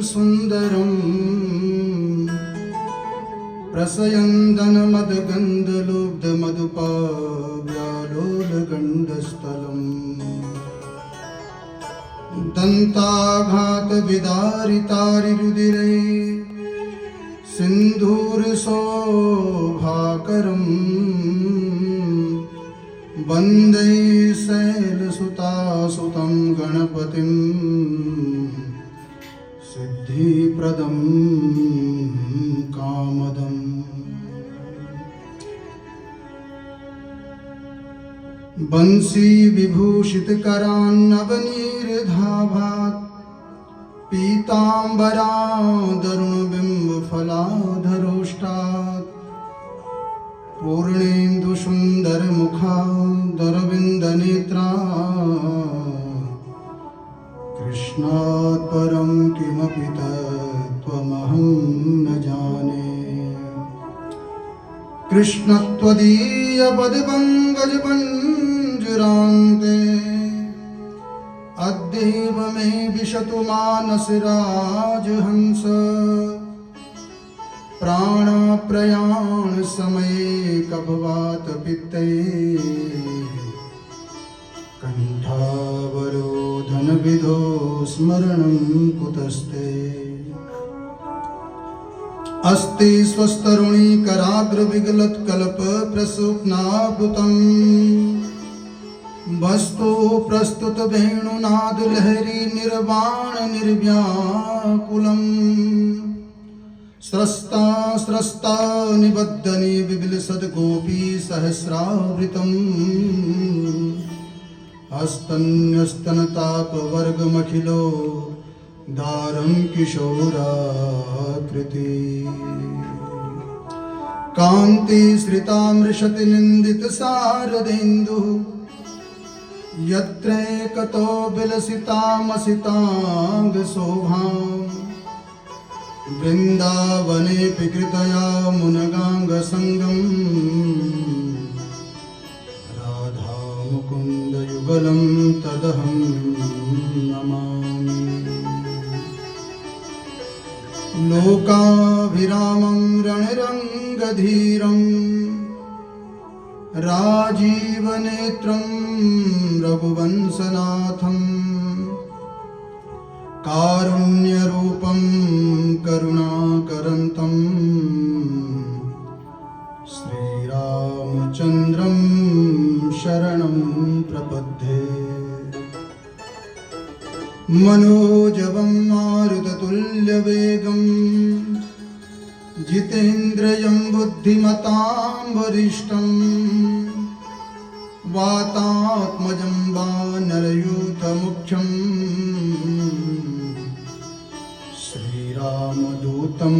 सुन्दरं प्रसयन्दनमदगन्धलुब्धमधुपाव्यालोलगण्डस्थलम् दन्ताघातविदारितारिरुदिरे सिन्धूरशोभाकरम् वन्दे शैलसुतासुतं गणपतिं सिद्धिप्रदं कामदम्। बंसी विभूषितकरान्नवनीर्धाभात् पीताम्बरादरुणबिम्बफलाधरोष्टात् पूर्णेन्दुसुन्दरमुखादरविन्दनेत्रा कृष्णात् परं किमपि तत्त्वमहं न जाने। कृष्णत्वदीयपदपङ्कजपञ्जरान्ते अद्यैव मे विशतु मानसराजहंस। प्राणप्रयाणसमये कफवातपित्ते कण्ठावरोधनविधौ स्मरणं कुतस्ते। अस्ति स्वस्तरुणी कराग्रविगलत्कल्पप्रसूप्नावृतम् वस्तु प्रस्तुत वेणुनादलहरी निर्वाण निर्व्याकुलम्। स्रस्ता स्रस्ता निबद्धनि विबिलसद्गोपी सहस्रावृतम् हस्तन्यस्तनतापवर्गमखिलो दारं किशोराकृति। कान्ति श्रितामृषति निन्दितशारदेन्दुः यत्रैकतो विलसितामसिताङ्गशोभाम्। वृन्दावनेऽपि कृतया मुनगाङ्गसङ्गम् राधा मुकुन्दयुगलं तदहं नमामि। लोकाभिरामं रणरङ्गधीरं राजीवनेत्रं रघुवंशनाथं कारुण्यरूपं करुणाकरन्तं श्रीरामचन्द्रं शरणं प्रपद्ये। मनोजवं मारुततुल्यवेगं जितेन्द्रियं बुद्धिमतां वरिष्ठं वातात्मजं वानरयूथमुख्यं श्रीरामदूतं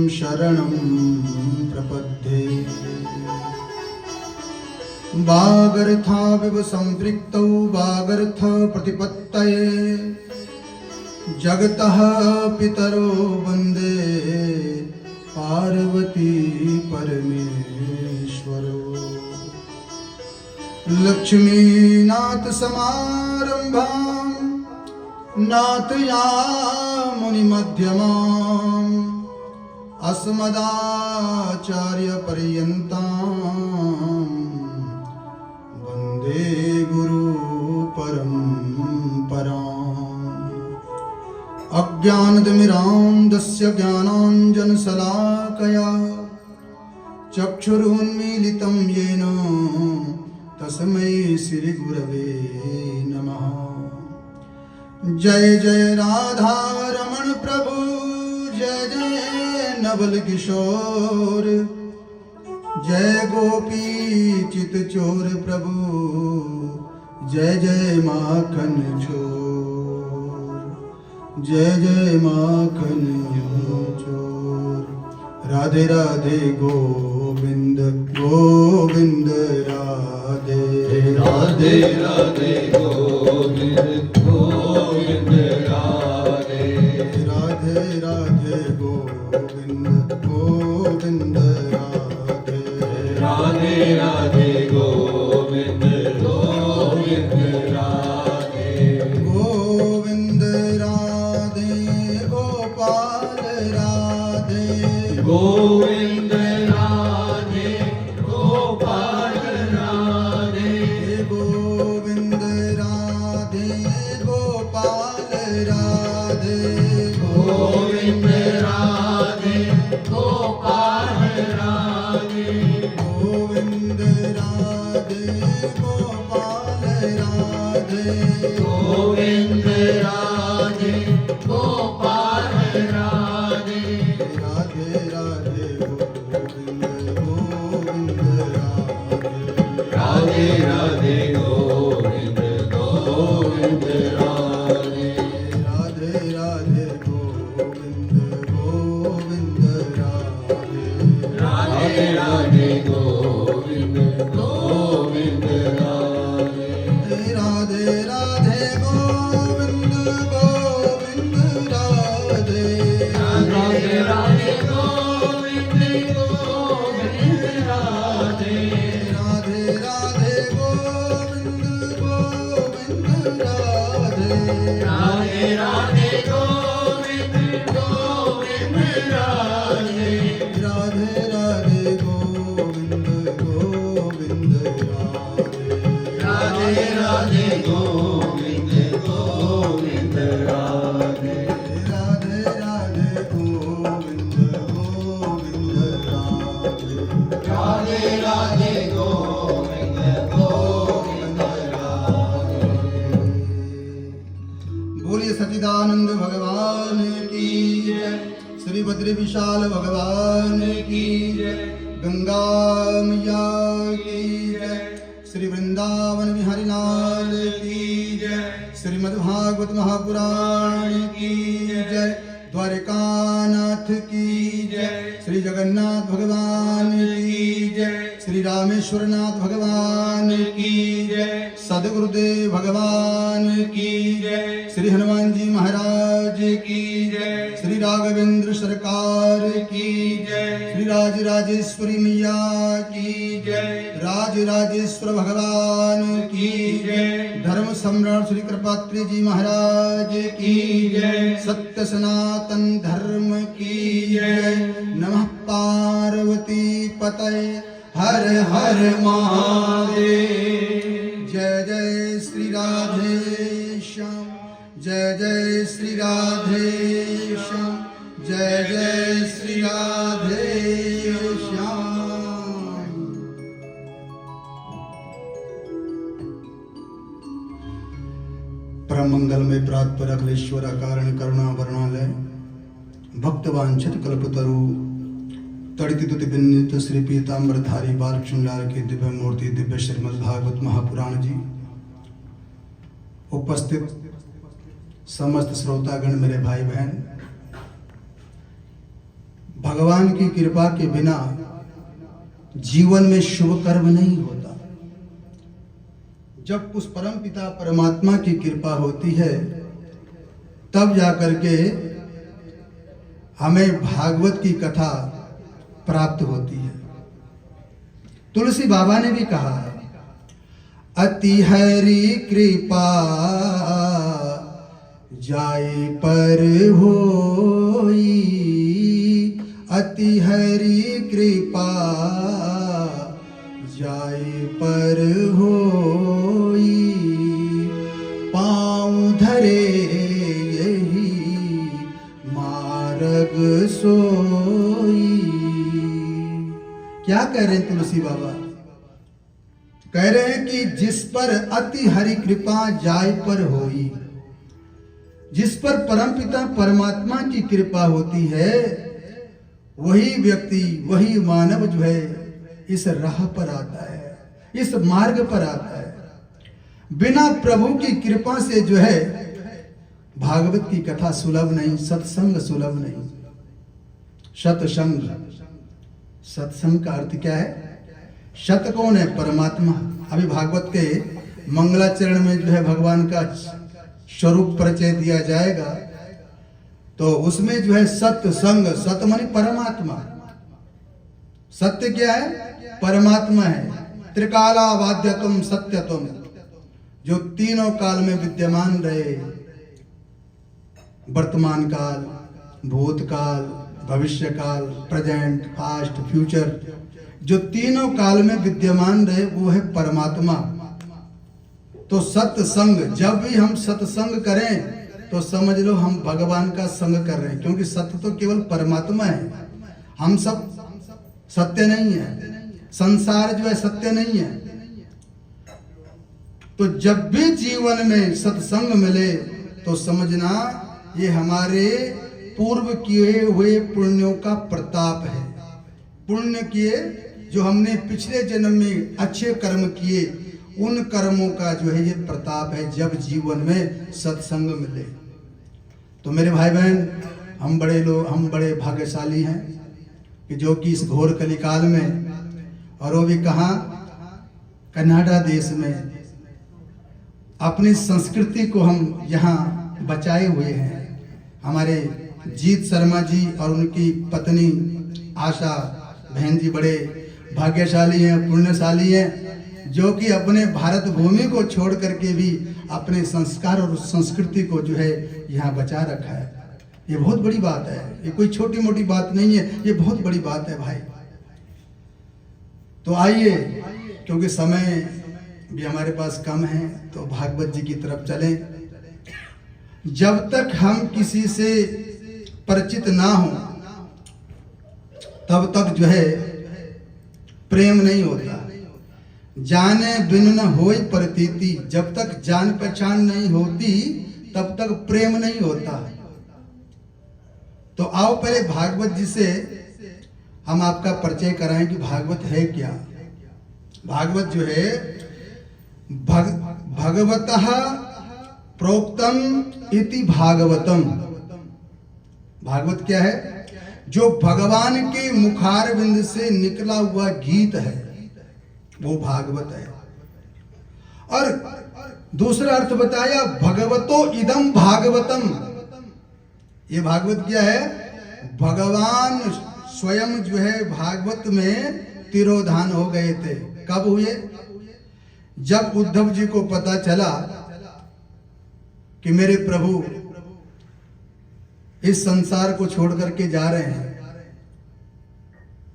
शरणं प्रपद्ये। वागर्थाविव सम्पृक्तौ वागर्थ प्रतिपत्तये जगतः पितरो वन्दे पार्वती परमेश्वरो। लक्ष्मीनाथ समारंभां नाथयामुनिमध्यमाम् अस्मदाचार्यपर्यन्तां वन्दे गुरुपरम्पराम्। अज्ञानतिमिरान्धस्य ज्ञानाञ्जनशलाकया चक्षुरुन्मीलितं येन तस्मै श्रीगुरवे नमः। जय जय राधा रमण प्रभु जय जय नवल किशोर जय गोपी चित चोर प्रभु जय जय माखन चोर जय जय माखन चोर। राधे राधे गोविंद गोविंद राधे राधे राधे गोविंद गोविंद राधे राधे राधे गोविंद गोविंद राधे राधे राधे गोविंद गोविंद राधे गोविंद राधे गोपाल गोविंद राधे गोपाल राधे गोविंद राधे गोपाल राधे गोविंद राधे गोपाल राधे गोविंद राधे गोपाल राधे गोविंद राधे गोपाल राधे राधे राधे गोविंद गोविंद राधे राधे राधे गोविंद गोविंद राधे राधे राधे गोविंद गोविंद राधे राधे राधे गोविंद गोविंद राधे राधे राधे गोविंद गोविंद राधे राधे राधे गोविंद गोविंद राधे राधे राधे गोविंद गोविंद राधे राधे राधे गोविंद गोविंद राधे राधे राधे गोविंद गोविंद राधे राधे राधे गोविंद गोविंद राधे राधे राधे गोविंद गोविंद राधे राधे राधे गोविंद गोविंद राधे बोलिए सच्चिदानंद भगवान की जय, श्री बद्री विशाल भगवान की जय, गंगा मैया की जय, श्री वृंदावन बिहारी लाल की जय, श्रीमद् भागवत महापुराण की जय, द्वारिकानाथ की जय, श्री जगन्नाथ भगवान की जय, श्री रामेश्वरनाथ भगवान की जय, सदगुरुदेव भगवान की जय, श्री हनुमान जी महाराज की जय, श्री राघवेंद्र सरकार की जय, श्री राजराजेश्वरी मैया की जय, राजराजेश्वर भगवान की जय, धर्म सम्राट श्री कृपात्री जी महाराज की जय, सत्य सनातन धर्म की जय, नमः पार्वती पतये हर हर महादेव। जय जय श्री राधे श्याम, जय जय श्री राधे श्याम, जय जय श्री राधे श्याम। परम मंगलमय प्रातपर अखिलेश्वर कारण करुणा वर्णालय भक्त वांछित कल्पतरु तड़ित तुति बिन्नित श्री पीताम्बरधारी बाल श्रृंगार की दिव्य मूर्ति दिव्य श्रीमद् भागवत महापुराण जी, उपस्थित समस्त श्रोतागण मेरे भाई बहन, भगवान की कृपा के बिना जीवन में शुभ कर्म नहीं होता। जब उस परम पिता परमात्मा की कृपा होती है तब जाकर के हमें भागवत की कथा प्राप्त होती है। तुलसी बाबा ने भी कहा है, अति हरि कृपा जाए पर होई, अति हरि कृपा जाए पर होई, पाँव धरे यही मार्ग सोई। क्या कह रहे हैं तुलसी बाबा? कह रहे हैं कि जिस पर अति हरि कृपा जाय पर होई, जिस पर परमपिता परमात्मा की कृपा होती है, वही व्यक्ति वही मानव जो है इस राह पर आता है, इस मार्ग पर आता है। बिना प्रभु की कृपा से जो है भागवत की कथा सुलभ नहीं, सत्संग सुलभ नहीं। सत्संग, सत्संग का अर्थ क्या है? सत कौन है? परमात्मा। अभी भागवत के मंगलाचरण में जो है भगवान का स्वरूप परिचय दिया जाएगा, तो उसमें जो है सत्य संग, सत्य माने परमात्मा। सत्य क्या है? परमात्मा है। त्रिकाला वाद्यतम सत्यतम, जो तीनों काल में विद्यमान रहे, वर्तमान काल, भूतकाल, भविष्य काल, प्रेजेंट, पास्ट, फ्यूचर, जो तीनों काल में विद्यमान रहे वो है परमात्मा। तो सत्संग, जब भी हम सत्संग करें तो समझ लो हम भगवान का संग कर रहे हैं, क्योंकि सत्य तो केवल परमात्मा है, हम सब सत्य नहीं है, संसार जो है सत्य नहीं है। तो जब भी जीवन में सत्संग मिले तो समझना ये हमारे पूर्व किए हुए पुण्यों का प्रताप है। पुण्य किए जो हमने पिछले जन्म में अच्छे कर्म किए, उन कर्मों का जो है ये प्रताप है जब जीवन में सत्संग मिले। तो मेरे भाई बहन, हम बड़े भाग्यशाली हैं कि जो कि इस घोर कलिकाल में, और वो भी कहाँ, कनाडा देश में, अपनी संस्कृति को हम यहाँ बचाए हुए हैं। हमारे जीत शर्मा जी और उनकी पत्नी आशा बहन जी बड़े भाग्यशाली हैं, पुण्यशाली हैं, जो कि अपने भारत भूमि को छोड़ करके भी अपने संस्कार और संस्कृति को जो है यहाँ बचा रखा है। ये बहुत बड़ी बात है, ये कोई छोटी मोटी बात नहीं है, ये बहुत बड़ी बात है भाई। तो आइए, क्योंकि समय भी हमारे पास कम है, तो भागवत जी की तरफ चलें। जब तक हम किसी से परिचित ना हो तब तक जो है प्रेम नहीं होता। जाने बिन न होय प्रतीति, जब तक जान पहचान नहीं होती तब तक प्रेम नहीं होता। तो आओ पहले भागवत जी से हम आपका परिचय कराएं कि भागवत है क्या। भागवत जो है भगवतः प्रोक्तम इति भागवतम। भागवत क्या है? जो भगवान के मुखारविंद से निकला हुआ गीत है, वो भागवत है। और दूसरा अर्थ बताया भगवतो इदम भागवतम। ये भागवत क्या है? भगवान स्वयं जो है भागवत में तिरोधान हो गए थे। कब हुए? जब उद्धव जी को पता चला कि मेरे प्रभु इस संसार को छोड़ करके जा रहे हैं,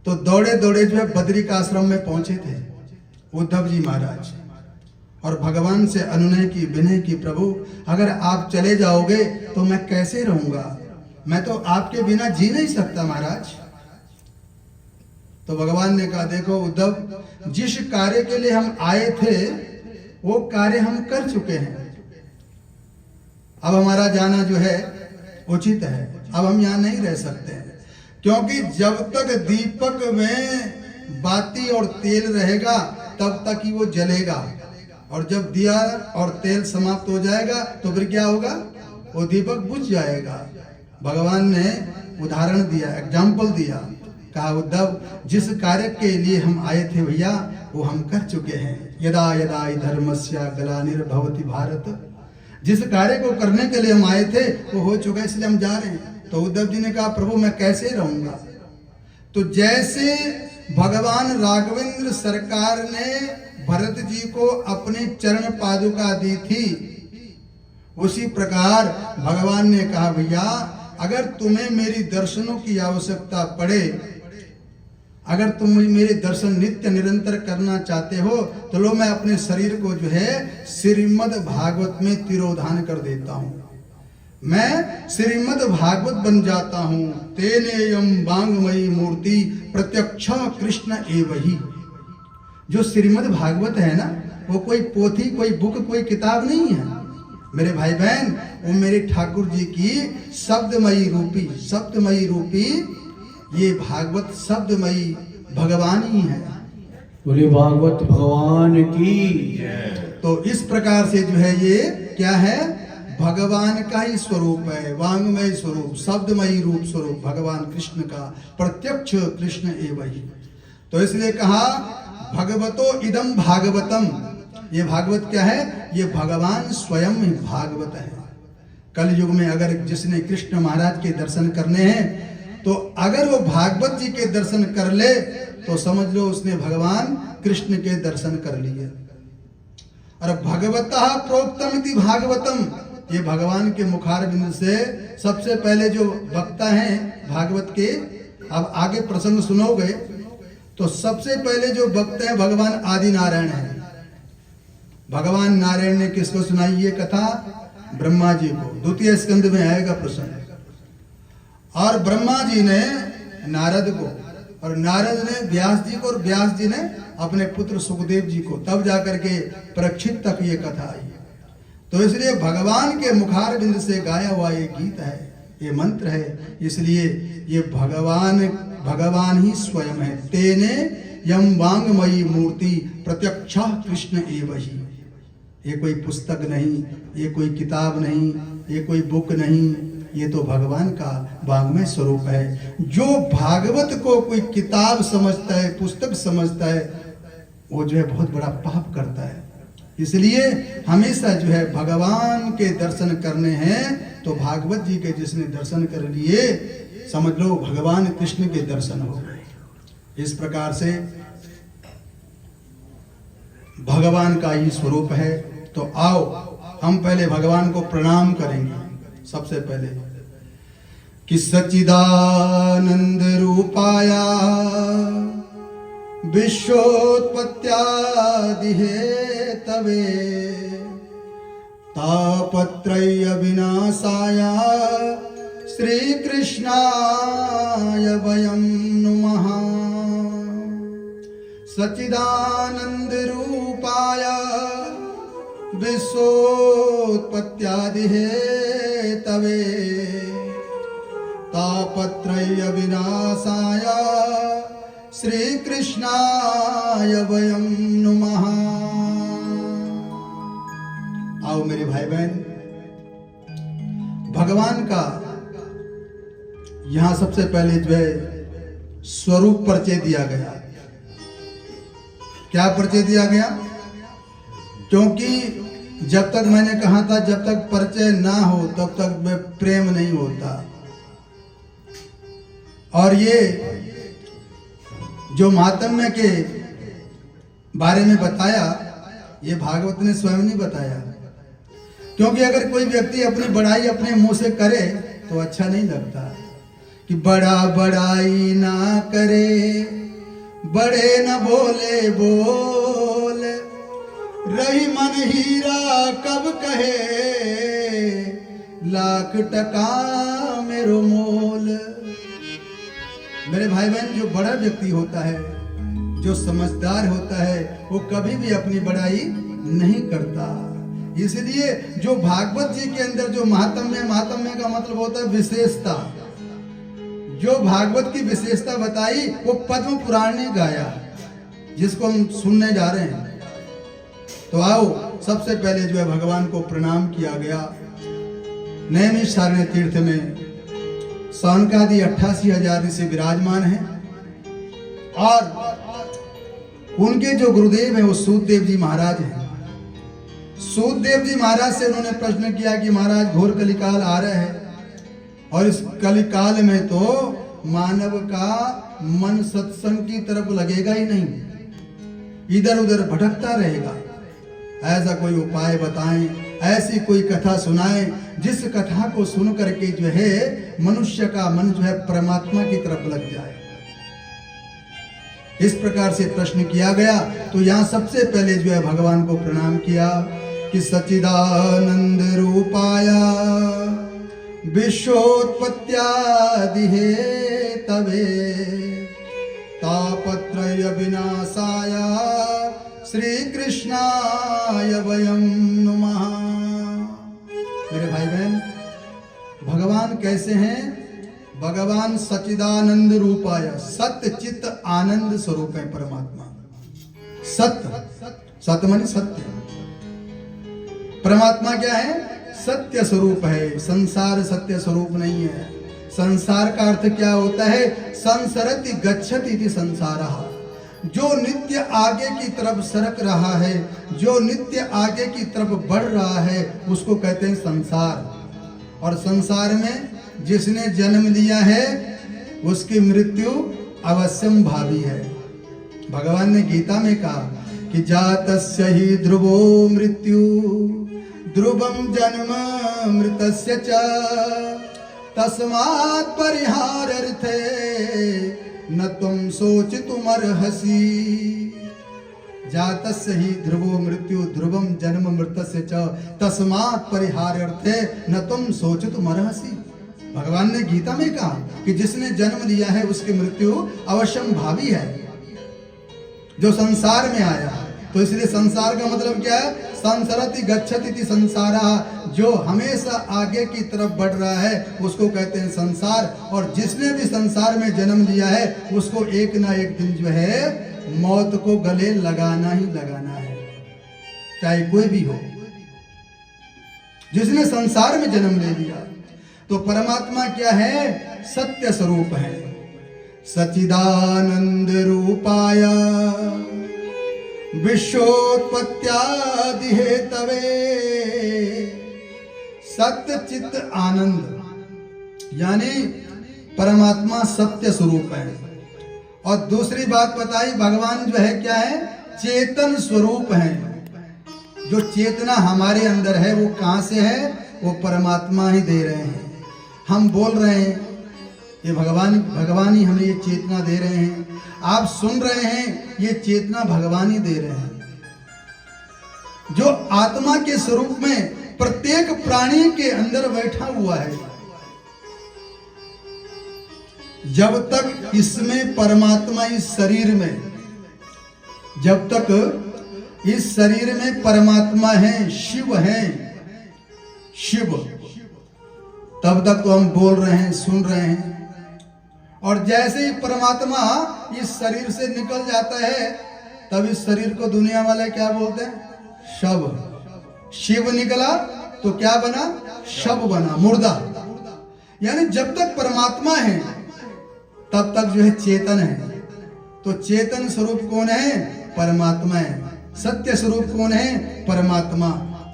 तो दौड़े दौड़े जो है बद्री का आश्रम में पहुंचे थे उद्धव जी महाराज, और भगवान से अनुनय की, विनय की, प्रभु अगर आप चले जाओगे तो मैं कैसे रहूंगा, मैं तो आपके बिना जी नहीं सकता महाराज। तो भगवान ने कहा, देखो उद्धव, जिस कार्य के लिए हम आए थे वो कार्य हम कर चुके हैं, अब हमारा जाना जो है उचित है, अब हम यहाँ नहीं रह सकते हैं। क्योंकि जब तक दीपक में बाती और तेल रहेगा तब तक ही वो जलेगा, और जब दिया और तेल समाप्त हो जाएगा तो फिर क्या होगा? वो दीपक बुझ जाएगा। भगवान ने उदाहरण दिया, एग्जाम्पल दिया, कहा उद्धव, जिस कार्य के लिए हम आए थे भैया वो हम कर चुके हैं। यदा यदा हि धर्मस्य ग्लानिर्भवति भारत, जिस कार्य को करने के लिए हम आए थे वो हो चुका है, इसलिए हम जा रहे हैं। तो उद्धव जी ने कहा, प्रभु मैं कैसे रहूंगा? तो जैसे भगवान राघवेंद्र सरकार ने भरत जी को अपने चरण पादुका दी थी, उसी प्रकार भगवान ने कहा, भैया अगर तुम्हें मेरी दर्शनों की आवश्यकता पड़े, अगर तुम मेरे दर्शन नित्य निरंतर करना चाहते हो, तो लो मैं अपने शरीर को जो है श्रीमद् भागवत में तिरोधान कर देता हूं, मैं श्रीमद् भागवत बन जाता हूं। तेनेयम वांगमयी मूर्ति प्रत्यक्ष कृष्ण एवही। जो श्रीमद् भागवत है ना, वो कोई पोथी, कोई बुक, कोई किताब नहीं है मेरे भाई बहन, वो मेरे ठाकुर जी की शब्दमयी रूपी ये भागवत शब्दमयी भगवान ही है। बोले भागवत भगवान की। तो इस प्रकार से जो है ये क्या है? भगवान का ही स्वरूप है, वांगमय स्वरूप, शब्दमयी रूप स्वरूप भगवान कृष्ण का, प्रत्यक्ष कृष्ण एवं। तो इसलिए कहा भगवतो इदम भागवतम। ये भागवत क्या है? ये भगवान स्वयं ही भागवत है। कल युग में अगर जिसने कृष्ण महाराज के दर्शन करने हैं, तो अगर वो भागवत जी के दर्शन कर ले तो समझ लो उसने भगवान कृष्ण के दर्शन कर लिए। और भगवतः प्रोक्तम इति भागवतम, ये भगवान के मुखार बिंदु से सबसे पहले जो वक्ता हैं भागवत के, अब आगे प्रसंग सुनोगे तो सबसे पहले जो वक्ता है भगवान आदि नारायण है। भगवान नारायण ने किसको सुनाई ये कथा? ब्रह्मा जी को। द्वितीय स्कंद में आएगा प्रसंग। और ब्रह्मा जी ने नारद को, और नारद ने व्यास जी को, और व्यास जी ने अपने पुत्र सुखदेव जी को, तब जाकर के परीक्षित तक ये कथा आई। तो इसलिए भगवान के मुखार बिंद से गाया हुआ ये गीत है, ये मंत्र है। इसलिए ये भगवान ही स्वयं है। तेने यम वांगमयी मूर्ति प्रत्यक्षा कृष्ण एव ही। ये कोई पुस्तक नहीं, ये कोई किताब नहीं, ये कोई बुक नहीं, ये तो भगवान का वांग्मय स्वरूप है। जो भागवत को कोई किताब समझता है, पुस्तक समझता है, वो जो है बहुत बड़ा पाप करता है। इसलिए हमेशा जो है भगवान के दर्शन करने हैं तो भागवत जी के जिसने दर्शन कर लिए, समझ लो भगवान कृष्ण के दर्शन हो गए। इस प्रकार से भगवान का ही स्वरूप है। तो आओ हम पहले भगवान को प्रणाम करेंगे। सबसे पहले कि सच्चिदानंद रूपाया विश्वोत्पत्त्यादि हेतवे तापत्रय विनाशाय श्री कृष्णाय वयं नुमः। सच्चिदानंद रूपाय विश्वोत्पत्त्यादि हेतवे तापत्रय विनाशाय श्री कृष्णाय वयं नुमः। आओ मेरे भाई बहन, भगवान का यहां सबसे पहले जो है स्वरूप परिचय दिया गया। क्या परिचय दिया गया? क्योंकि जब तक मैंने कहा था जब तक परिचय ना हो तब तक प्रेम नहीं होता। और ये जो महात्म्य के बारे में बताया, ये भागवत ने स्वयं नहीं बताया। क्योंकि अगर कोई व्यक्ति अपनी बड़ाई अपने मुंह से करे तो अच्छा नहीं लगता। कि बड़ा बड़ाई ना करे, बड़े न बोले बोल, रही मन हीरा कब कहे, लाख टका मेरो मोल। मेरे भाई बहन, जो बड़ा व्यक्ति होता है, जो समझदार होता है, वो कभी भी अपनी बड़ाई नहीं करता। इसलिए जो भागवत जी के अंदर जो महात्म्य का मतलब होता है विशेषता। जो भागवत की विशेषता बताई वो पद्म पुराण ने गाया, जिसको हम सुनने जा रहे हैं। तो आओ सबसे पहले जो है भगवान को प्रणाम किया गया। नैमिषारण्य तीर्थ में सौनकादि 88,000 ऋषि विराजमान हैं और उनके जो गुरुदेव हैं वो सूतदेव जी महाराज हैं। सूतदेव जी महाराज से उन्होंने प्रश्न किया कि महाराज घोर कलिकाल आ रहा है और इस कलिकाल में तो मानव का मन सत्संग की तरफ लगेगा ही नहीं, इधर उधर भटकता रहेगा। ऐसा कोई उपाय बताएं, ऐसी कोई कथा सुनाएं जिस कथा को सुन करके जो है मनुष्य का मन जो है परमात्मा की तरफ लग जाए। इस प्रकार से प्रश्न किया गया। तो यहाँ सबसे पहले जो है भगवान को प्रणाम किया कि सच्चिदानंद रूपाया विश्वोत्पत्त्यादि हेतवे तापत्रय विनाशाय श्री कृष्णाय वयं नुमः। मेरे भाई बहन, भगवान कैसे हैं? भगवान सच्चिदानंद रूपाय, सत्य चित्त आनंद स्वरूप है परमात्मा। सत्य, सत्य माने सत्य। परमात्मा क्या है? सत्य स्वरूप है। संसार सत्य स्वरूप नहीं है। संसार का अर्थ क्या होता है? संसरति गच्छति इति संसारः। जो नित्य आगे की तरफ सरक रहा है, जो नित्य आगे की तरफ बढ़ रहा है, उसको कहते हैं संसार। और संसार में जिसने जन्म लिया है उसकी मृत्यु अवश्यम भावी है। भगवान ने गीता में कहा कि जातस्य ही ध्रुवो मृत्यु ध्रुवम जन्म मृतस्य च तस्मात् परिहारार्थे न तुम सोचितुमर्हसि। जातस्य हि ध्रुवो मृत्यु ध्रुवम जन्म मृतस्य च तस्मात् परिहारार्थे न तुम सोचितुमर्हसि। भगवान ने गीता में कहा कि जिसने जन्म लिया है उसकी मृत्यु अवश्यम भावी है, जो संसार में आया। तो इसलिए संसार का मतलब क्या है? संसरति गच्छति संसारा, जो हमेशा आगे की तरफ बढ़ रहा है उसको कहते हैं संसार। और जिसने भी संसार में जन्म लिया है उसको एक ना एक दिन जो है मौत को गले लगाना ही लगाना है, चाहे कोई भी हो। जिसने संसार में जन्म ले लिया तो परमात्मा क्या है? सत्य स्वरूप है। सच्चिदानंद रूपाय विश्वोत्पत्त्यादि हेतवे। सत्य चित्त आनंद यानी परमात्मा सत्य स्वरूप है। और दूसरी बात बताई, भगवान जो है क्या है? चेतन स्वरूप है। जो चेतना हमारे अंदर है वो कहां से है? वो परमात्मा ही दे रहे हैं। हम बोल रहे हैं, ये भगवान ही हमें ये चेतना दे रहे हैं। आप सुन रहे हैं, ये चेतना भगवान ही दे रहे हैं। जो आत्मा के स्वरूप में प्रत्येक प्राणी के अंदर बैठा हुआ है, जब तक इसमें परमात्मा इस शरीर में, जब तक इस शरीर में परमात्मा है, शिव है, शिव, तब तक तो हम बोल रहे हैं, सुन रहे हैं। और जैसे ही परमात्मा इस शरीर से निकल जाता है तब इस शरीर को दुनिया वाले क्या बोलते हैं? शव। शिव निकला तो क्या बना? शव बना, मुर्दा। यानी जब तक परमात्मा है तब तक जो है चेतन है। तो चेतन स्वरूप कौन है? परमात्मा है। सत्य स्वरूप कौन है? परमात्मा।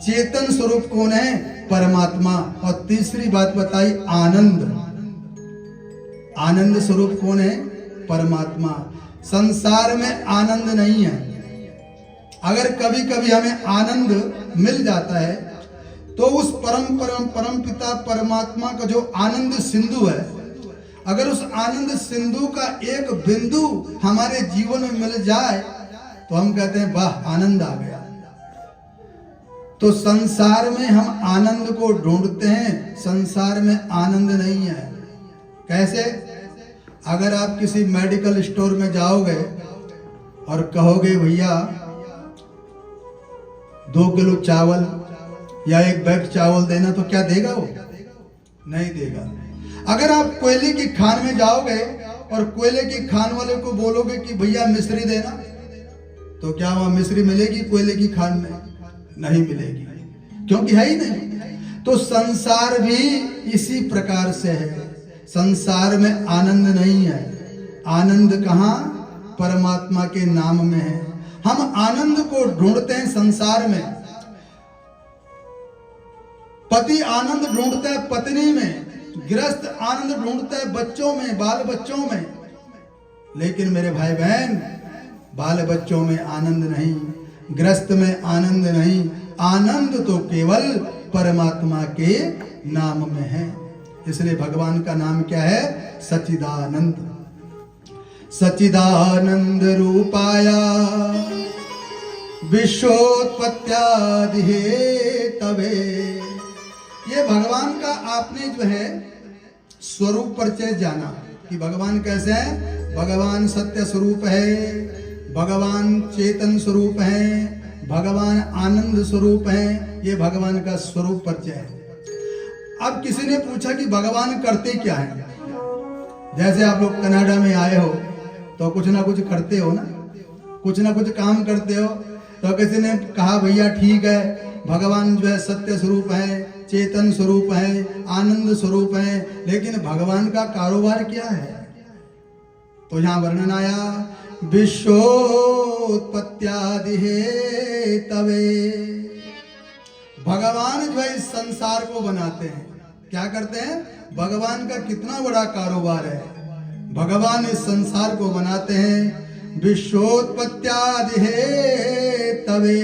चेतन स्वरूप कौन है? परमात्मा। और तीसरी बात बताई, आनंद। आनंद स्वरूप कौन है? परमात्मा। संसार में आनंद नहीं है। अगर कभी कभी हमें आनंद मिल जाता है तो उस परम पिता परमात्मा का जो आनंद सिंधु है, अगर उस आनंद सिंधु का एक बिंदु हमारे जीवन में मिल जाए तो हम कहते हैं वाह, आनंद आ गया। तो संसार में हम आनंद को ढूंढते हैं, संसार में आनंद नहीं है। कैसे? अगर आप किसी मेडिकल स्टोर में जाओगे और कहोगे भैया 2 किलो चावल या 1 बैग चावल देना, तो क्या देगा वो? नहीं देगा। अगर आप कोयले की खान में जाओगे और कोयले की खान वाले को बोलोगे कि भैया मिश्री देना, तो क्या वहां मिश्री मिलेगी? कोयले की खान में नहीं मिलेगी, क्योंकि है ही नहीं। तो संसार भी इसी प्रकार से है। संसार में आनंद नहीं है। आनंद कहां? परमात्मा के नाम में है। हम आनंद को ढूंढते हैं संसार में। पति आनंद ढूंढता है पत्नी में, गृहस्थ आनंद ढूंढता है बच्चों में, बाल बच्चों में। लेकिन मेरे भाई बहन, बाल बच्चों में आनंद नहीं, गृहस्थ में आनंद नहीं। आनंद तो केवल परमात्मा के नाम में है। इसलिए भगवान का नाम क्या है? सच्चिदानंद। सच्चिदानंद रूपाय विश्वोत्पत्त्यादि हेतवे। ये भगवान का आपने जो है स्वरूप परिचय जाना कि भगवान कैसे है। भगवान सत्य स्वरूप है, भगवान चेतन स्वरूप है, भगवान आनंद स्वरूप है। ये भगवान का स्वरूप परिचय है। अब किसी ने पूछा कि भगवान करते क्या है? जैसे आप लोग कनाडा में आए हो तो कुछ ना कुछ करते हो ना, कुछ ना कुछ काम करते हो। तो किसी ने कहा भैया ठीक है, भगवान जो है सत्य स्वरूप है, चेतन स्वरूप है, आनंद स्वरूप है, लेकिन भगवान का कारोबार क्या है? तो यहाँ वर्णन आया, विश्वोत्पत्त्यादि हेतवे। भगवान जो है इस संसार को बनाते हैं। क्या करते हैं? भगवान का कितना बड़ा कारोबार है। भगवान इस संसार को बनाते हैं। विश्वोत्पत्त्यादि हेतवे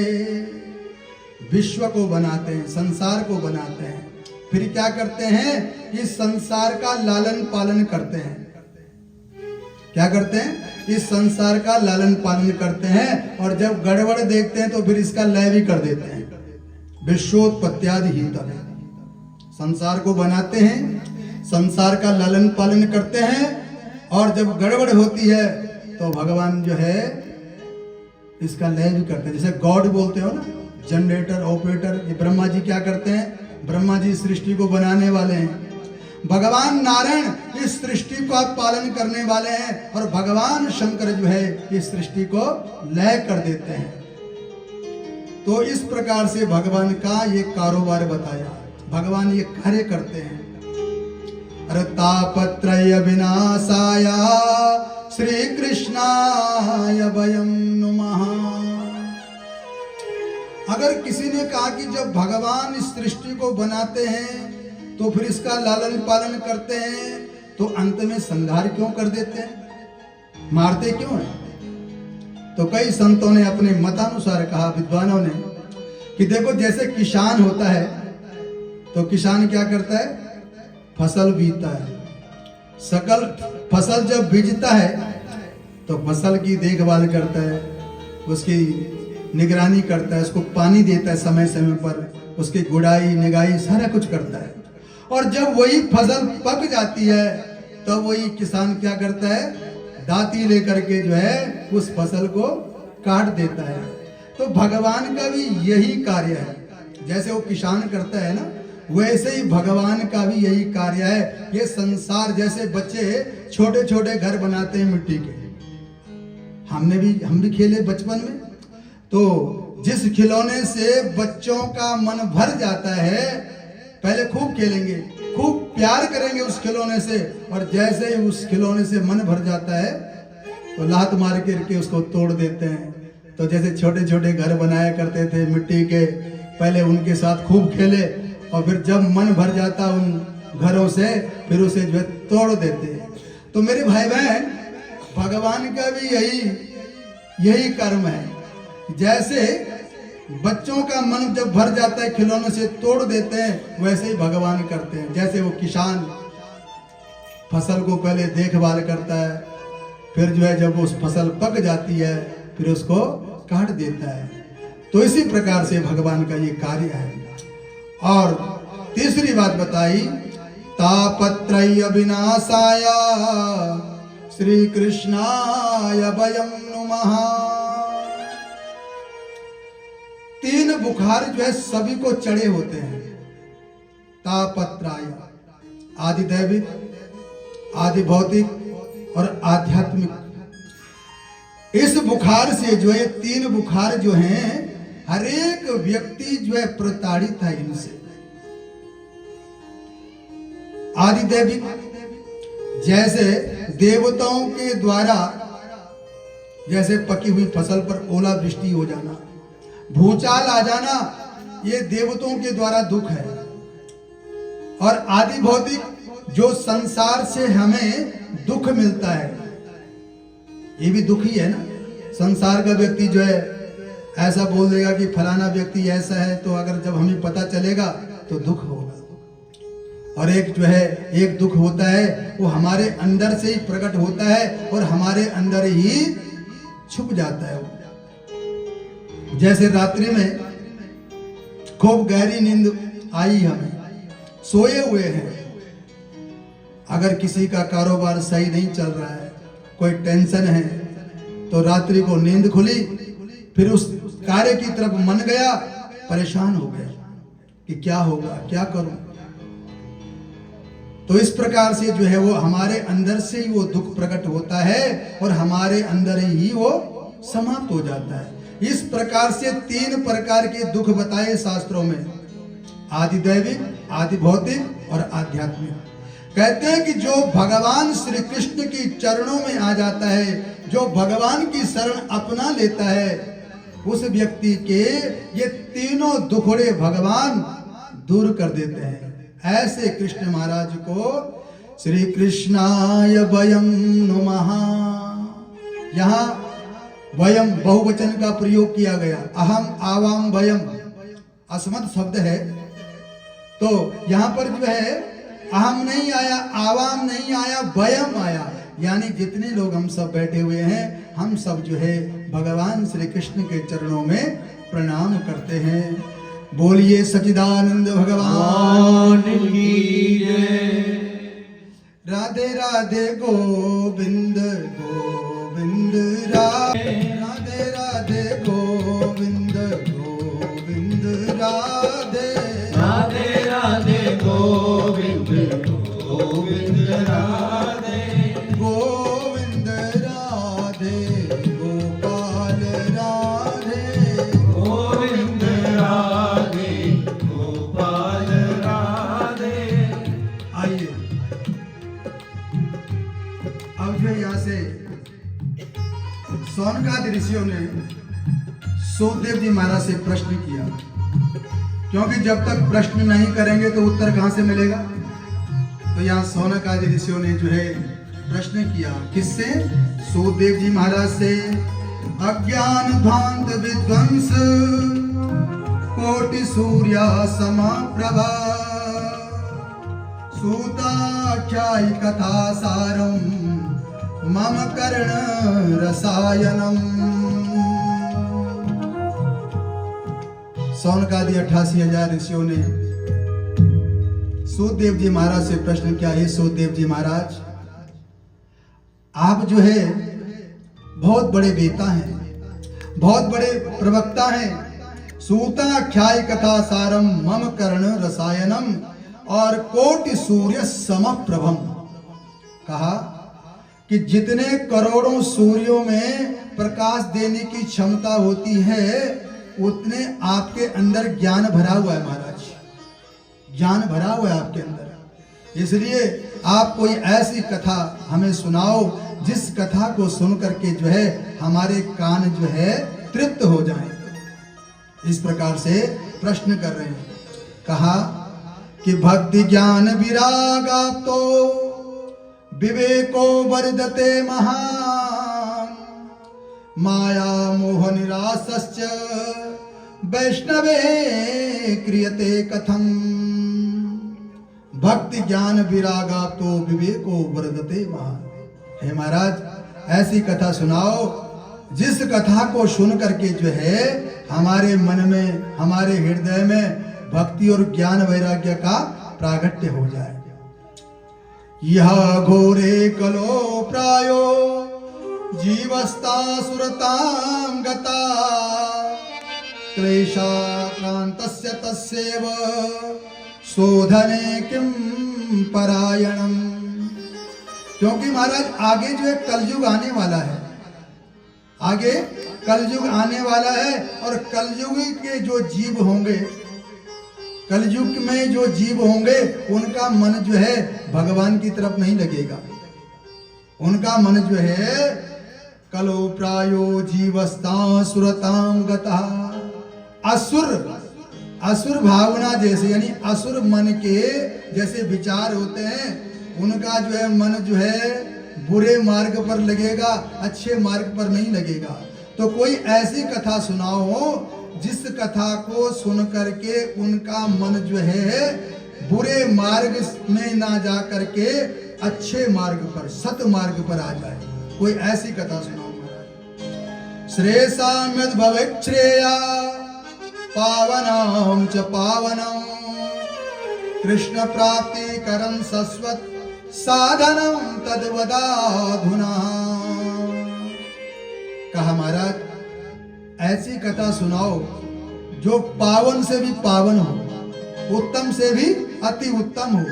विश्व को बनाते हैं, संसार को बनाते हैं। फिर क्या करते हैं? इस संसार का लालन पालन करते हैं। क्या करते हैं? इस संसार का लालन पालन करते हैं, और जब गड़बड़ देखते हैं तो फिर इसका लय भी कर देते हैं। विश्वोत्पत्त्यादि हितम्, संसार को बनाते हैं, संसार का लालन पालन करते हैं, और जब गड़बड़ होती है तो भगवान जो है इसका लय भी करते हैं। जैसे गॉड बोलते हो ना, जनरेटर, ऑपरेटर, ये ब्रह्मा जी क्या करते हैं? ब्रह्मा जी सृष्टि को बनाने वाले हैं। भगवान नारायण इस सृष्टि का पालन करने वाले हैं, और भगवान शंकर जो है इस सृष्टि को लय कर देते हैं। तो इस प्रकार से भगवान का ये कारोबार बताया, भगवान ये कार्य करते हैं। अरे तापत्रय विनाशाय श्री कृष्णाय वयं नुमः। अगर किसी ने कहा कि जब भगवान इस सृष्टि को बनाते हैं तो फिर इसका लालन पालन करते हैं, तो अंत में संहार क्यों कर देते हैं, मारते क्यों हैं? तो कई संतों ने अपने मतानुसार कहा, विद्वानों ने, कि देखो जैसे किसान होता है तो किसान क्या करता है? फसल बीजता है। सकल फसल जब बीजता है तो फसल की देखभाल करता है, उसकी निगरानी करता है, उसको पानी देता है समय समय पर, उसकी गुड़ाई निगाई सारा कुछ करता है। और जब वही फसल पक जाती है तो वही किसान क्या करता है? दाती लेकर के जो है उस फसल को काट देता है। तो भगवान का भी यही कार्य है, जैसे वो किसान करता है ना, वैसे ही भगवान का भी यही कार्य है। ये संसार, जैसे बच्चे छोटे छोटे घर बनाते हैं मिट्टी के, हम भी खेले बचपन में, तो जिस खिलौने से बच्चों का मन भर जाता है, पहले खूब खेलेंगे, खूब प्यार करेंगे उस खिलौने से, और जैसे ही उस खिलौने से मन भर जाता है तो लात मार के उसको तोड़ देते हैं। तो जैसे छोटे छोटे घर बनाया करते थे मिट्टी के, पहले उनके साथ खूब खेले, और फिर जब मन भर जाता उन घरों से, फिर उसे जो है तोड़ देते हैं। तो मेरे भाई बहन, भगवान का भी यही कर्म है। जैसे बच्चों का मन जब भर जाता है खिलौनों से तोड़ देते हैं, वैसे ही भगवान करते हैं। जैसे वो किसान फसल को पहले देखभाल करता है, फिर जो है जब उस फसल पक जाती है फिर उसको काट देता है। तो इसी प्रकार से भगवान का ये कार्य है। और तीसरी बात बताई, तापत्रय विनाशाय श्री कृष्णाय वयं नुमः। तीन बुखार जो है सभी को चढ़े होते हैं, तापत्रय, आदि दैविक, आदि भौतिक और आध्यात्मिक। इस बुखार से जो है, तीन बुखार जो हैं, हर एक व्यक्ति जो है प्रताड़ित है इनसे। आदि दैविक, जैसे देवताओं के द्वारा जैसे पकी हुई फसल पर ओला वृष्टि हो जाना, भूचाल आ जाना, ये देवताओं के द्वारा दुख है। और आदि भौतिक, जो संसार से हमें दुख मिलता है, ये भी दुख ही है ना। संसार का व्यक्ति जो है ऐसा बोल देगा कि फलाना व्यक्ति ऐसा है, तो अगर जब हमें पता चलेगा तो दुख होगा। और एक जो है, एक दुख होता है वो हमारे अंदर से ही प्रकट होता है और हमारे अंदर ही छुप जाता है। जैसे रात्रि में खूब गहरी नींद आई, हमें सोए हुए हैं, अगर किसी का कारोबार सही नहीं चल रहा है, कोई टेंशन है, तो रात्रि को नींद खुली, फिर उस कार्य की तरफ मन गया, परेशान हो गया कि क्या होगा, क्या करूं। तो इस प्रकार से जो है वो हमारे अंदर से ही वो दुख प्रकट होता है और हमारे अंदर ही वो समाप्त हो जाता है। इस प्रकार से तीन प्रकार के दुख बताए शास्त्रों में, आदि दैविक, आदि भौतिक और आध्यात्मिक। कहते हैं कि जो भगवान श्री कृष्ण की चरणों में आ जाता है, जो भगवान की शरण अपना लेता है, उस व्यक्ति के ये तीनों दुखड़े भगवान दूर कर देते हैं। ऐसे कृष्ण महाराज को श्री कृष्णाय वयं नुमः। यहाँ वयम बहुवचन का प्रयोग किया गया, अहम आवाम वयम, अस्मद शब्द है। तो यहाँ पर जो है अहम नहीं आया, आवाम नहीं आया, वयम आया, यानी जितने लोग हम सब बैठे हुए हैं, हम सब जो है भगवान श्री कृष्ण के चरणों में प्रणाम करते हैं। बोलिए सच्चिदानंद भगवान की जय। राधे राधे गोविंद गोविंद राधे राधे गोविंद गोविंद राधे राधे राधे गोविंद गोविंद राधे गोविंद राधे गोपाल राधे गोविंद राधे गोपाल राधे। आइए अब जो यहाँ से सौनकादि ऋषियों ने सूतदेव जी महाराज से प्रश्न किया, क्योंकि जब तक प्रश्न नहीं करेंगे तो उत्तर कहां से मिलेगा। तो यहाँ सौनकादि ऋषियों ने जो है प्रश्न किया, किससे? सूतदेव जी महाराज से। अज्ञान ध्वांत विध्वंस कोटि सूर्या समप्रभा सूताख्यायि कथा सारम मम कर्ण रसायनम। सौनकादि 88,000 ऋषियों ने सूतदेव जी महाराज से प्रश्न किया, हे सूतदेव जी महाराज, आप जो है बहुत बड़े वेता हैं, बहुत बड़े प्रवक्ता हैं। सूताख्यायि कथा सारम मम कर्ण रसायनम और कोटि सूर्य समप्रभम। कहा कि जितने करोड़ों सूर्यों में प्रकाश देने की क्षमता होती है, उतने आपके अंदर ज्ञान भरा हुआ है महाराज, ज्ञान भरा हुआ है आपके अंदर। इसलिए आप कोई ऐसी कथा हमें सुनाओ जिस कथा को सुन करके जो है हमारे कान जो है तृप्त हो जाएं। इस प्रकार से प्रश्न कर रहे हैं। कहा कि भक्ति ज्ञान विरागा तो विवेको वर्धते महान माया मोह निरासश्च वैष्णवे क्रियते कथम। भक्ति ज्ञान विरागा तो विवेको वर्धते महान। हे महाराज, ऐसी कथा सुनाओ जिस कथा को सुन करके जो है हमारे मन में, हमारे हृदय में भक्ति और ज्ञान वैराग्य का प्रागट्य हो जाए। यह घोरे कलो प्रायो जीवस्ता सुरतां गता क्लेशाक्रांतस्य तस्यैव शोधने किं परायणम। क्योंकि महाराज आगे जो है कलयुग आने वाला है, आगे कलयुग आने वाला है, और कलयुग के जो जीव होंगे, कलयुग में जो जीव होंगे, उनका मन जो है भगवान की तरफ नहीं लगेगा। उनका मन जो है कलो प्रायो जीवस्ता सुरतां गता। असुर भावना जैसे, यानी असुर मन के जैसे विचार होते हैं, उनका जो है मन जो है बुरे मार्ग पर लगेगा, अच्छे मार्ग पर नहीं लगेगा। तो कोई ऐसी कथा सुनाओ जिस कथा को सुन करके उनका मन जो है बुरे मार्ग में ना जा करके अच्छे मार्ग पर, सत मार्ग पर आ जाए। कोई ऐसी कथा सुनाओ महाराज। श्रेयसां यद् भवेत् श्रेया पावनं च पावनं कृष्ण प्राप्ति करं सस्वत् साधनं तद्वदाधुना। कहा महाराज, ऐसी कथा सुनाओ जो पावन से भी पावन हो, उत्तम से भी अति उत्तम हो,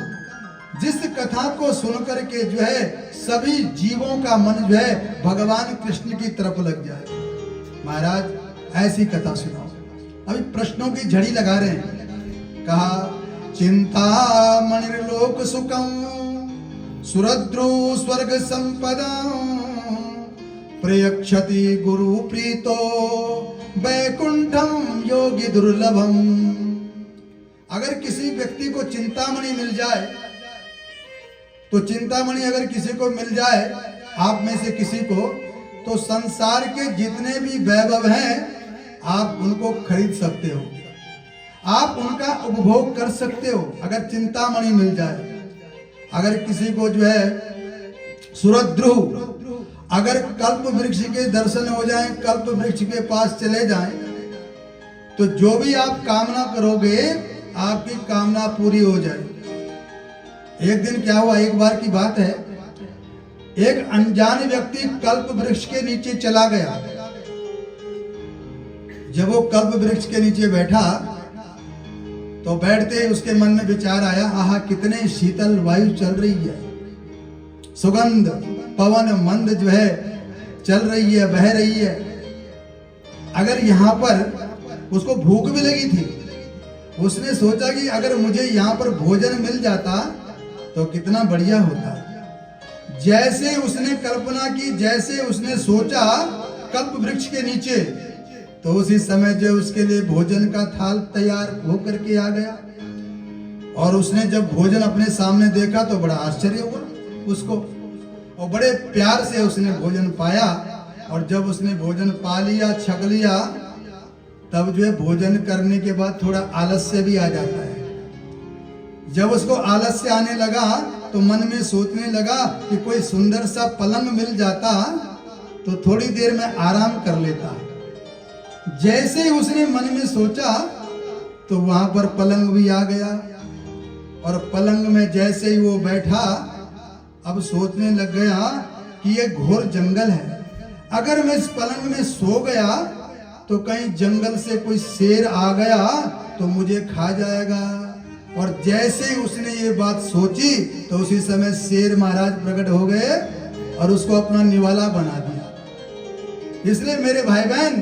जिस कथा को सुन करके जो है सभी जीवों का मन जो है भगवान कृष्ण की तरफ लग जाए। महाराज, ऐसी कथा सुनाओ। अभी प्रश्नों की झड़ी लगा रहे हैं। कहा चिंता मणिर्लोक सुखम सुरद्रो स्वर्ग संपदा प्रयक्षति गुरु प्रीतो वैकुंठम योगी दुर्लभम। अगर किसी व्यक्ति को चिंतामणि मिल जाए, तो चिंतामणि अगर किसी को मिल जाए, आप में से किसी को, तो संसार के जितने भी वैभव हैं आप उनको खरीद सकते हो। आप उनका उपभोग कर सकते हो अगर चिंतामणि मिल जाए। अगर किसी को जो है सुरद्रुह, अगर कल्प वृक्ष के दर्शन हो जाएं, कल्प वृक्ष के पास चले जाएं, तो जो भी आप कामना करोगे आपकी कामना पूरी हो जाए। एक दिन क्या हुआ, एक बार की बात है, एक अनजान व्यक्ति कल्प वृक्ष के नीचे चला गया। जब वो कल्प वृक्ष के नीचे बैठा तो बैठते ही उसके मन में विचार आया, आहा कितने शीतल वायु चल रही है, सुगंध पवन मंद जो है चल रही है, बह रही है। अगर यहाँ पर उसको भूख भी लगी थी, उसने सोचा कि अगर मुझे यहाँ पर भोजन मिल जाता तो कितना बढ़िया होता। जैसे उसने कल्पना की, जैसे उसने सोचा कल्प वृक्ष के नीचे, तो उसी समय जो उसके लिए भोजन का थाल तैयार होकर के आ गया। और उसने जब भोजन अपने सामने देखा तो बड़ा आश्चर्य हुआ उसको, और बड़े प्यार से उसने भोजन पाया। और जब उसने भोजन पा लिया, छक लिया, तब जो है भोजन करने के बाद थोड़ा आलस्य भी आ जाता है। जब उसको आलस्य आने लगा तो मन में सोचने लगा कि कोई सुंदर सा पलंग मिल जाता तो थोड़ी देर में आराम कर लेता। जैसे ही उसने मन में सोचा तो वहां पर पलंग भी आ गया, और पलंग में जैसे ही वो बैठा, अब सोचने लग गया कि ये घोर जंगल है, अगर मैं इस पलंग में सो गया तो कहीं जंगल से कोई शेर आ गया तो मुझे खा जाएगा। और जैसे ही उसने ये बात सोची तो उसी समय शेर महाराज प्रकट हो गए और उसको अपना निवाला बना दिया। इसलिए मेरे भाई बहन,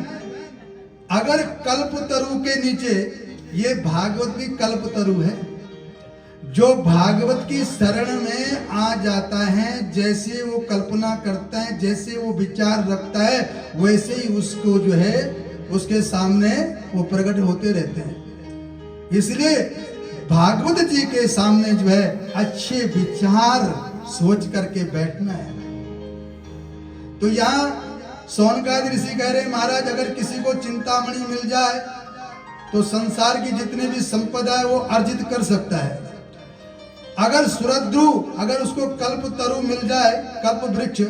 अगर कल्पतरु के नीचे, ये भागवत भी कल्पतरु है, जो भागवत की शरण में आ जाता है, जैसे वो कल्पना करता है, जैसे वो विचार रखता है, वैसे ही उसको जो है उसके सामने वो प्रकट होते रहते हैं। इसलिए भागवत जी के सामने जो है अच्छे विचार सोच करके बैठना है। तो यहाँ सौनकादि ऋषि कह रहे, महाराज अगर किसी को चिंतामणि मिल जाए तो संसार की जितनी भी संपदा है वो अर्जित कर सकता है। अगर सुरद्रुह, अगर उसको कल्प तरु मिल जाए, कल्प वृक्ष,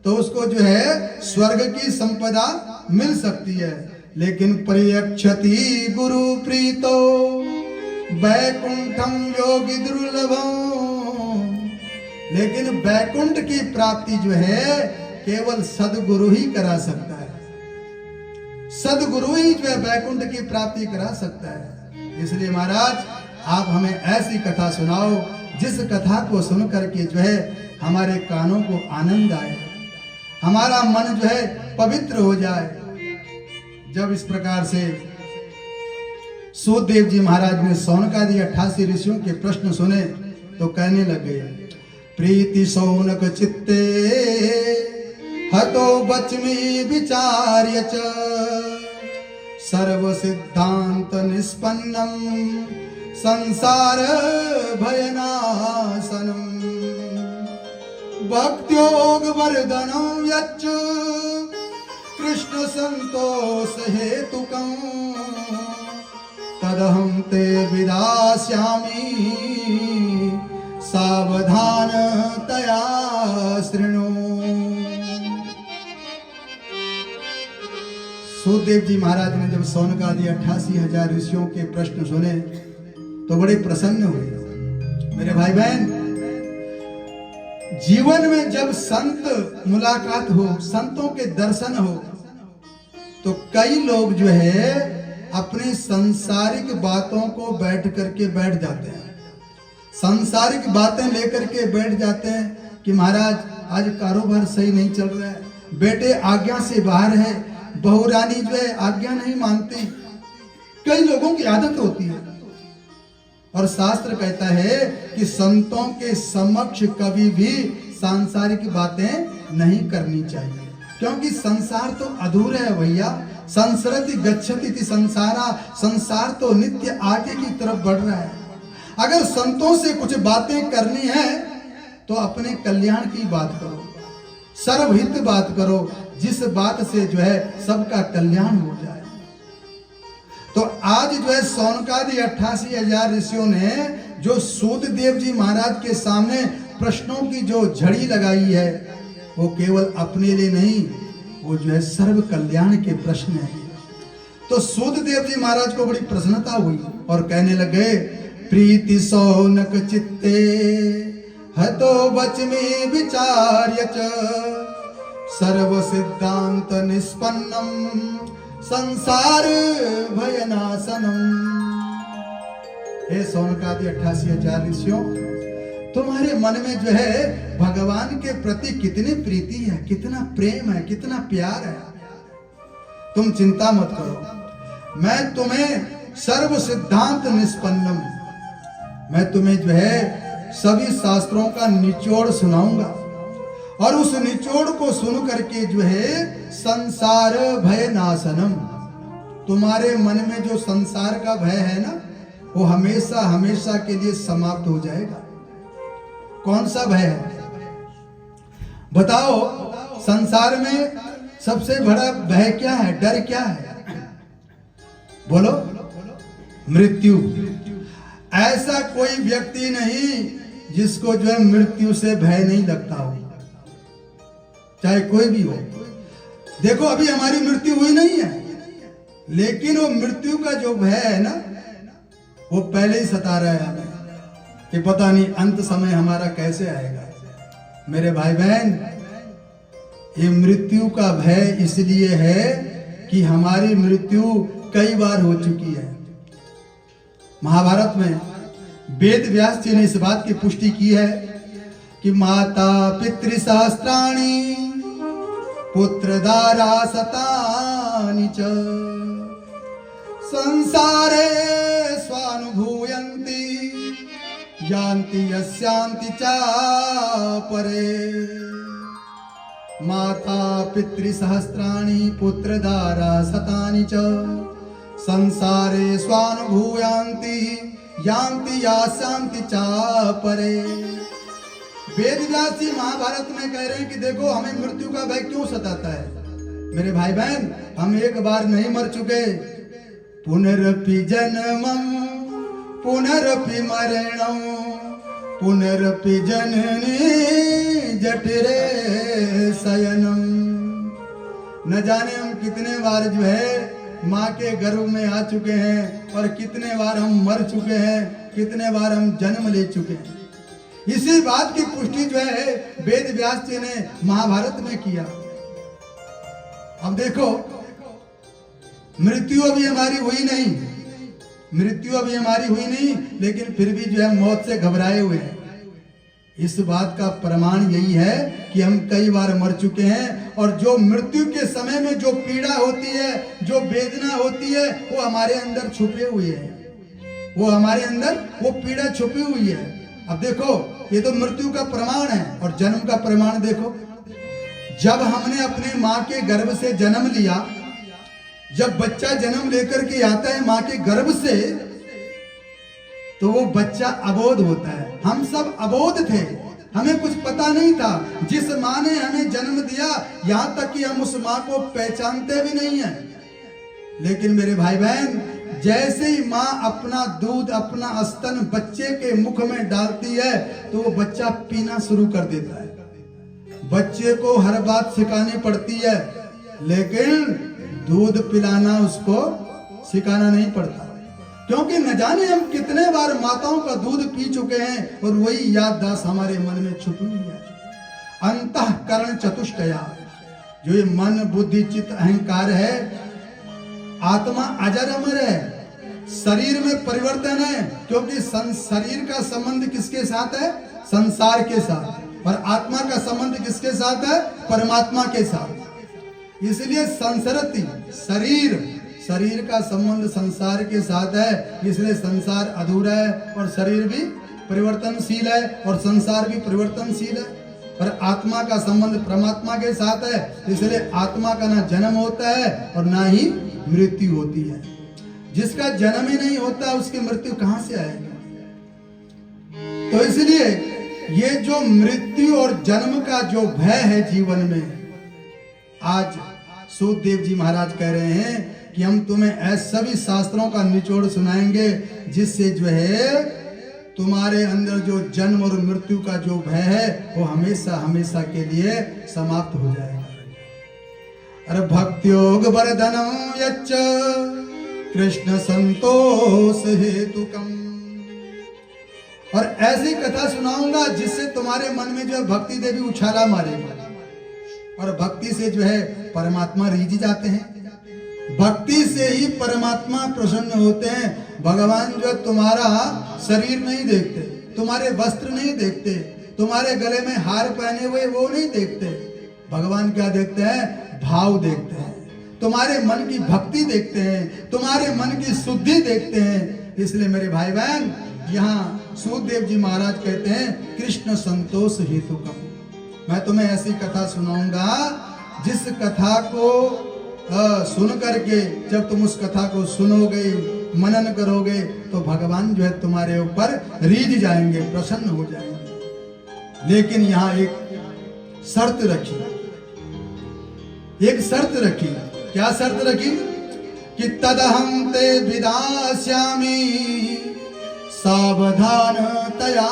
तो उसको जो है स्वर्ग की संपदा मिल सकती है। लेकिन परियक्षति गुरु प्रीतो वैकुंठम योगी दुर्लभम, लेकिन वैकुंठ की प्राप्ति जो है केवल सदगुरु ही करा सकता है। सदगुरु ही जो है वैकुंठ की प्राप्ति करा सकता है। इसलिए महाराज आप हमें ऐसी कथा सुनाओ जिस कथा को सुन करके जो है हमारे कानों को आनंद आए, हमारा मन जो है पवित्र हो जाए। जब इस प्रकार से सूतदेव जी महाराज ने सौनकादि 88 ऋषियों के प्रश्न सुने तो कहने लगे, प्रीति सौनक चित्ते हतो बचमी विचार्य च सर्व सिद्धांत निष्पन्नम संसार भयनाशनम भक्त्योग वर्धनम यच्च कृष्ण संतोष हेतुकम तदहं ते विदास्यामि सावधान तया शृणु। सूतदेव जी महाराज ने जब सौनकादि 88,000 ऋषियों के प्रश्न सुने तो बड़े प्रसन्न हुए। मेरे भाई बहन, जीवन में जब संत मुलाकात हो, संतों के दर्शन हो, तो कई लोग जो है अपनी सांसारिक बातों को बैठ जाते हैं, सांसारिक बातें लेकर के बैठ जाते हैं कि महाराज आज कारोबार सही नहीं चल रहा है, बेटे आज्ञा से बाहर है, बहू रानी जो है आज्ञा नहीं मानती। कई लोगों की आदत होती है, और शास्त्र कहता है कि संतों के समक्ष कभी भी सांसारिक बातें नहीं करनी चाहिए, क्योंकि संसार तो अधूरा है भैया। संसरति गच्छति इति संसारा, संसार तो नित्य आगे की तरफ बढ़ रहा है। अगर संतों से कुछ बातें करनी है तो अपने कल्याण की बात करो, सर्वहित बात करो, जिस बात से जो है सबका कल्याण हो जाए। तो आज जो है सौनकादि 88,000 ऋषियों ने जो सूत देव जी महाराज के सामने प्रश्नों की जो झड़ी लगाई है, वो केवल अपने लिए नहीं, वो जो है सर्व कल्याण के प्रश्न है। तो सूत देव जी महाराज को बड़ी प्रसन्नता हुई और कहने लगे, प्रीति सौनक चित्ते हतो वच में विचार्य च सर्व सिद्धांत निष्पन्नम संसार भयनाशनम। हे सौनकादि 88,000 ऋषियों, तुम्हारे मन में जो है भगवान के प्रति कितनी प्रीति है, कितना प्रेम है, कितना प्यार है। तुम चिंता मत करो, मैं तुम्हें सर्व सिद्धांत निष्पन्नम, मैं तुम्हें जो है सभी शास्त्रों का निचोड़ सुनाऊंगा और उस निचोड़ को सुन करके जो है संसार भय नाशनम, तुम्हारे मन में जो संसार का भय है ना, वो हमेशा हमेशा के लिए समाप्त हो जाएगा। कौन सा भय है बताओ? संसार में सबसे बड़ा भय क्या है, डर क्या है? बोलो। मृत्यु। ऐसा कोई व्यक्ति नहीं जिसको जो है मृत्यु से भय नहीं लगता हो, चाहे कोई भी हो। देखो अभी हमारी मृत्यु हुई नहीं है, लेकिन वो मृत्यु का जो भय है ना, वो पहले ही सता रहा है हमें कि पता नहीं अंत समय हमारा कैसे आएगा। मेरे भाई बहन, ये मृत्यु का भय इसलिए है कि हमारी मृत्यु कई बार हो चुकी है। महाभारत में वेद व्यास जी ने इस बात की पुष्टि की है कि माता पितृसहस्राणि पुत्रदारा शतानि च संसारे स्वानुभूयन्ति यान्ति यस्यान्ति च परे। माता पितृसहस्राणि पुत्रदारा शतानि च संसारे स्वानुभूयन्ति यान्ति यास्यान्ति च परे। वेद व्यास जी महाभारत में कह रहे हैं कि देखो हमें मृत्यु का भय क्यों सताता है। मेरे भाई बहन, हम एक बार नहीं मर चुके, पुनरपि जन्मं पुनरपि मरणं पुनरपि जननी जठरे शयनम। न जाने हम कितने बार जो है माँ के गर्भ में आ चुके हैं और कितने बार हम मर चुके हैं, कितने बार हम जन्म ले चुके हैं। इसी बात की पुष्टि जो है वेद व्यास जी ने महाभारत में किया। अब देखो, मृत्यु अभी हमारी हुई नहीं, मृत्यु अभी हमारी हुई नहीं, लेकिन फिर भी जो है मौत से घबराए हुए हैं। इस बात का प्रमाण यही है कि हम कई बार मर चुके हैं और जो मृत्यु के समय में जो पीड़ा होती है, जो वेदना होती है, वो हमारे अंदर छुपे हुए है, वो हमारे अंदर वो पीड़ा छुपी हुई है। अब देखो, ये तो मृत्यु का प्रमाण है और जन्म का प्रमाण देखो। जब हमने अपने माँ के गर्भ से जन्म लिया, जब बच्चा जन्म लेकर के आता है माँ के गर्भ से, तो वो बच्चा अबोध होता है। हम सब अबोध थे, हमें कुछ पता नहीं था। जिस माँ ने हमें जन्म दिया, यहाँ तक कि हम उस माँ को पहचानते भी नहीं है। लेकिन मेरे भाई बहन, जैसे ही माँ अपना दूध, अपना स्तन बच्चे के मुख में डालती है, तो वो बच्चा पीना शुरू कर देता है। बच्चे को हर बात सिखानी पड़ती है, लेकिन दूध पिलाना उसको सिखाना नहीं पड़ता, क्योंकि न जाने हम कितने बार माताओं का दूध पी चुके हैं और वही याददाश्त हमारे मन में छुपी हुई है। अंतःकरण चतुष्टया, जो ये मन बुद्धि चित्त अहंकार है, आत्मा अजर अमर है, शरीर में परिवर्तन है, क्योंकि शरीर का संबंध किसके साथ है? संसार के साथ। और आत्मा का संबंध किसके साथ है? परमात्मा के साथ। इसलिए संसरति, शरीर का संबंध संसार के साथ है, इसलिए संसार अधूरा है और शरीर भी परिवर्तनशील है और संसार भी परिवर्तनशील है। और आत्मा का संबंध परमात्मा के साथ है, इसलिए आत्मा का ना जन्म होता है और ना ही मृत्यु होती है। जिसका जन्म ही नहीं होता, उसकी मृत्यु कहां से आएगी? तो इसलिए ये जो मृत्यु और जन्म का जो भय है जीवन में, आज सूतदेव जी महाराज कह रहे हैं कि कि हम तुम्हें ऐसे सभी शास्त्रों का निचोड़ सुनाएंगे जिससे जो है तुम्हारे अंदर जो जन्म और मृत्यु का जो भय है वो हमेशा हमेशा के लिए समाप्त हो जाएगा। अरे भक्त्योग वर्धनम यच्च कृष्ण संतोष हेतुकम। और ऐसी कथा सुनाऊंगा जिससे तुम्हारे मन में जो है भक्ति देवी उछाला मारेगा, और भक्ति से जो है परमात्मा रीझ जाते हैं। भक्ति से ही परमात्मा प्रसन्न होते हैं। भगवान जो तुम्हारा शरीर नहीं देखते, तुम्हारे वस्त्र नहीं देखते, तुम्हारे गले में हार पहने हुए वो नहीं देखते। भगवान क्या देखते हैं? भाव देखते हैं, तुम्हारे मन की भक्ति देखते हैं, तुम्हारे मन की शुद्धि देखते हैं। इसलिए मेरे भाई बहन, यहाँ सूतदेव जी महाराज कहते हैं कृष्ण संतोष हेतुकम। मैं तुम्हें ऐसी कथा सुनाऊंगा जिस कथा को सुन करके जब तुम उस कथा को सुनोगे, मनन करोगे, तो भगवान जो है तुम्हारे ऊपर रीझ जाएंगे, प्रसन्न हो जाएंगे। लेकिन यहाँ एक शर्त रखी, एक शर्त रखी। क्या शर्त रखी? कि तदहं ते विदास्यामि सावधानतया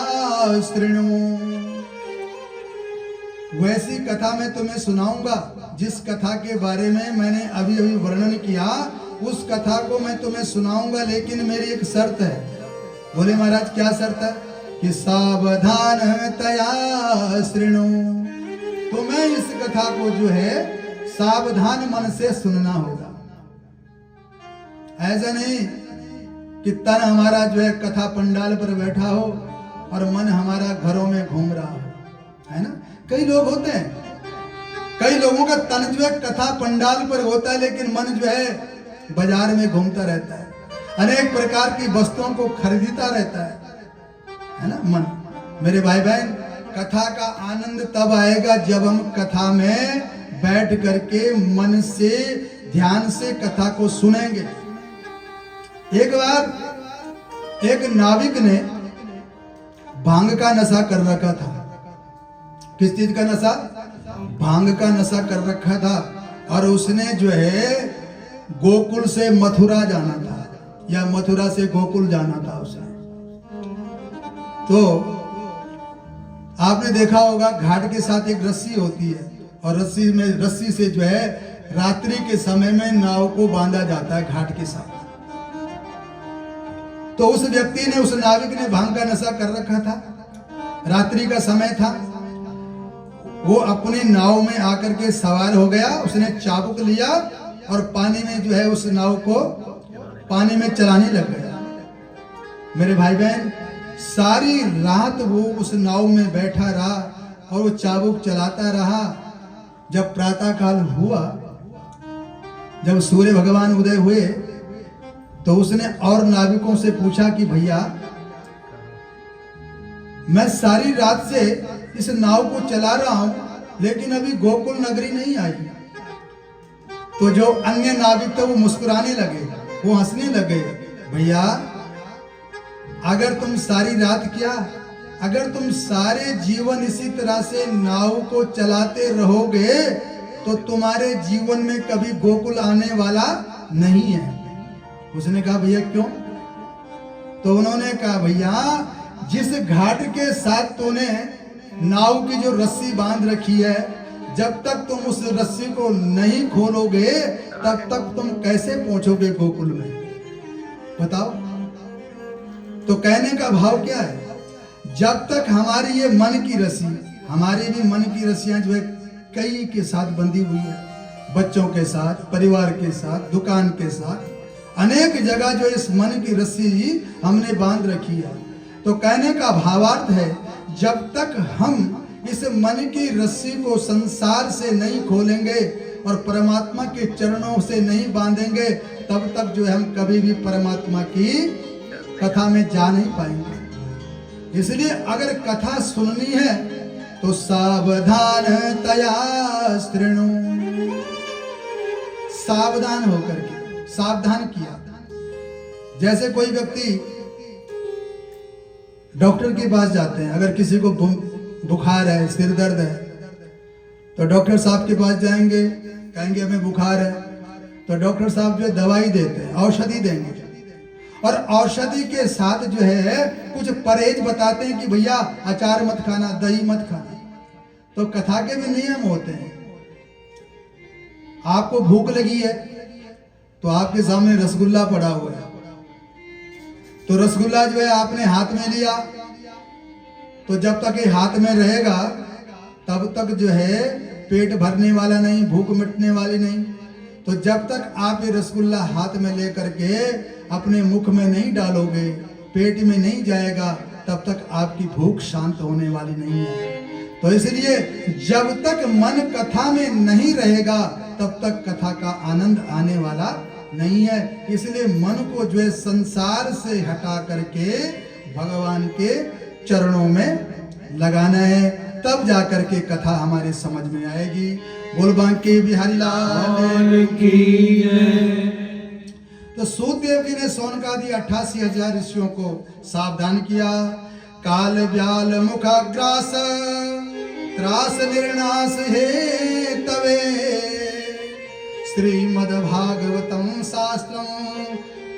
शृणु। वैसी कथा मैं तुम्हें सुनाऊंगा जिस कथा के बारे में मैंने अभी अभी वर्णन किया, उस कथा को मैं तुम्हें सुनाऊंगा, लेकिन मेरी एक शर्त है। बोले महाराज क्या शर्त है? कि सावधानतया शृणु। तुम्हें इस कथा को जो है सावधान मन से सुनना होगा। ऐसा नहीं कि तन हमारा जो है कथा पंडाल पर बैठा हो और मन हमारा घरों में घूम रहा हो, है ना? कई लोग होते हैं, कई लोगों का तन जो है कथा पंडाल पर होता है लेकिन मन जो है बाजार में घूमता रहता है, अनेक प्रकार की वस्तुओं को खरीदता रहता है ना मन। मेरे भाई बहन, कथा का आनंद तब आएगा जब हम कथा में बैठ करके मन से ध्यान से कथा को सुनेंगे। एक बार एक नाविक ने भांग का नशा कर रखा था। किस चीज का नशा? भांग का नशा कर रखा था। और उसने जो है गोकुल से मथुरा जाना था, या मथुरा से गोकुल जाना था उसे। तो आपने देखा होगा घाट के साथ एक रस्सी होती है, और रस्सी से जो है रात्रि के समय में नाव को बांधा जाता है घाट के साथ। तो उस व्यक्ति ने, उस नाविक ने भांग का नशा कर रखा था, रात्रि का समय था। वो अपनी नाव में आकर के सवार हो गया, उसने चाबुक लिया और पानी में जो है उस नाव को पानी में चलाने लग गया। मेरे भाई बहन, सारी रात वो उस नाव में बैठा रहा और वो चाबुक चलाता रहा। जब प्रातः काल हुआ, जब सूर्य भगवान उदय हुए, तो उसने और नाविकों से पूछा कि भैया, मैं सारी रात से इस नाव को चला रहा हूं लेकिन अभी गोकुल नगरी नहीं आई। तो जो अन्य नाविक थे वो मुस्कुराने लगे, वो हंसने लगे। भैया, अगर तुम सारी रात क्या, अगर तुम सारे जीवन इसी तरह से नाव को चलाते रहोगे तो तुम्हारे जीवन में कभी गोकुल आने वाला नहीं है। उसने कहा भैया क्यों? तो उन्होंने कहा भैया, जिस घाट के साथ तूने नाव की जो रस्सी बांध रखी है, जब तक तुम उस रस्सी को नहीं खोलोगे तब तक तुम कैसे पहुंचोगे गोकुल में? बताओ। तो कहने का भाव क्या है? जब तक हमारी ये मन की रस्सी, हमारी भी मन की रस्सियां जो है कई के साथ बंधी हुई है, बच्चों के साथ, परिवार के साथ, दुकान के साथ, अनेक जगह जो इस मन की रस्सी हमने बांध रखी है। तो कहने का भावार्थ है, जब तक हम इस मन की रस्सी को संसार से नहीं खोलेंगे और परमात्मा के चरणों से नहीं बांधेंगे, तब तक जो है हम कभी भी परमात्मा की कथा में जा नहीं पाएंगे। इसलिए अगर कथा सुननी है तो सावधानतया शृणु, सावधान होकर के, सावधान किया। जैसे कोई व्यक्ति डॉक्टर के पास जाते हैं, अगर किसी को बुखार है, सिर दर्द है, तो डॉक्टर साहब के पास जाएंगे, कहेंगे हमें बुखार है, तो डॉक्टर साहब जो दवाई देते हैं, औषधि देंगे, और औषधि के साथ जो है कुछ परहेज बताते हैं कि भैया अचार मत खाना, दही मत खाना। तो कथा के भी नियम होते हैं। आपको भूख लगी है तो आपके सामने रसगुल्ला पड़ा हुआ है, तो रसगुल्ला जो है आपने हाथ में लिया, तो जब तक ये हाथ में रहेगा तब तक जो है पेट भरने वाला नहीं, भूख मिटने वाली नहीं। तो जब तक आप ये रसगुल्ला हाथ में लेकर के अपने मुख में नहीं डालोगे, पेट में नहीं जाएगा, तब तक आपकी भूख शांत होने वाली नहीं है। तो इसलिए जब तक मन कथा में नहीं रहेगा तब तक कथा का आनंद आने वाला नहीं है। इसलिए मन को जो है संसार से हटा करके भगवान के चरणों में लगाना है, तब जाकर के कथा हमारे समझ में आएगी। बोल बांके बिहारी लाल की जय। तो सूतदेव जी ने सोनकादि 88,000 ऋषियों को सावधान किया। काल व्याल मुखाग्रास त्रास निर्नाश हे तवे, श्रीमद्भागवतं शास्त्रं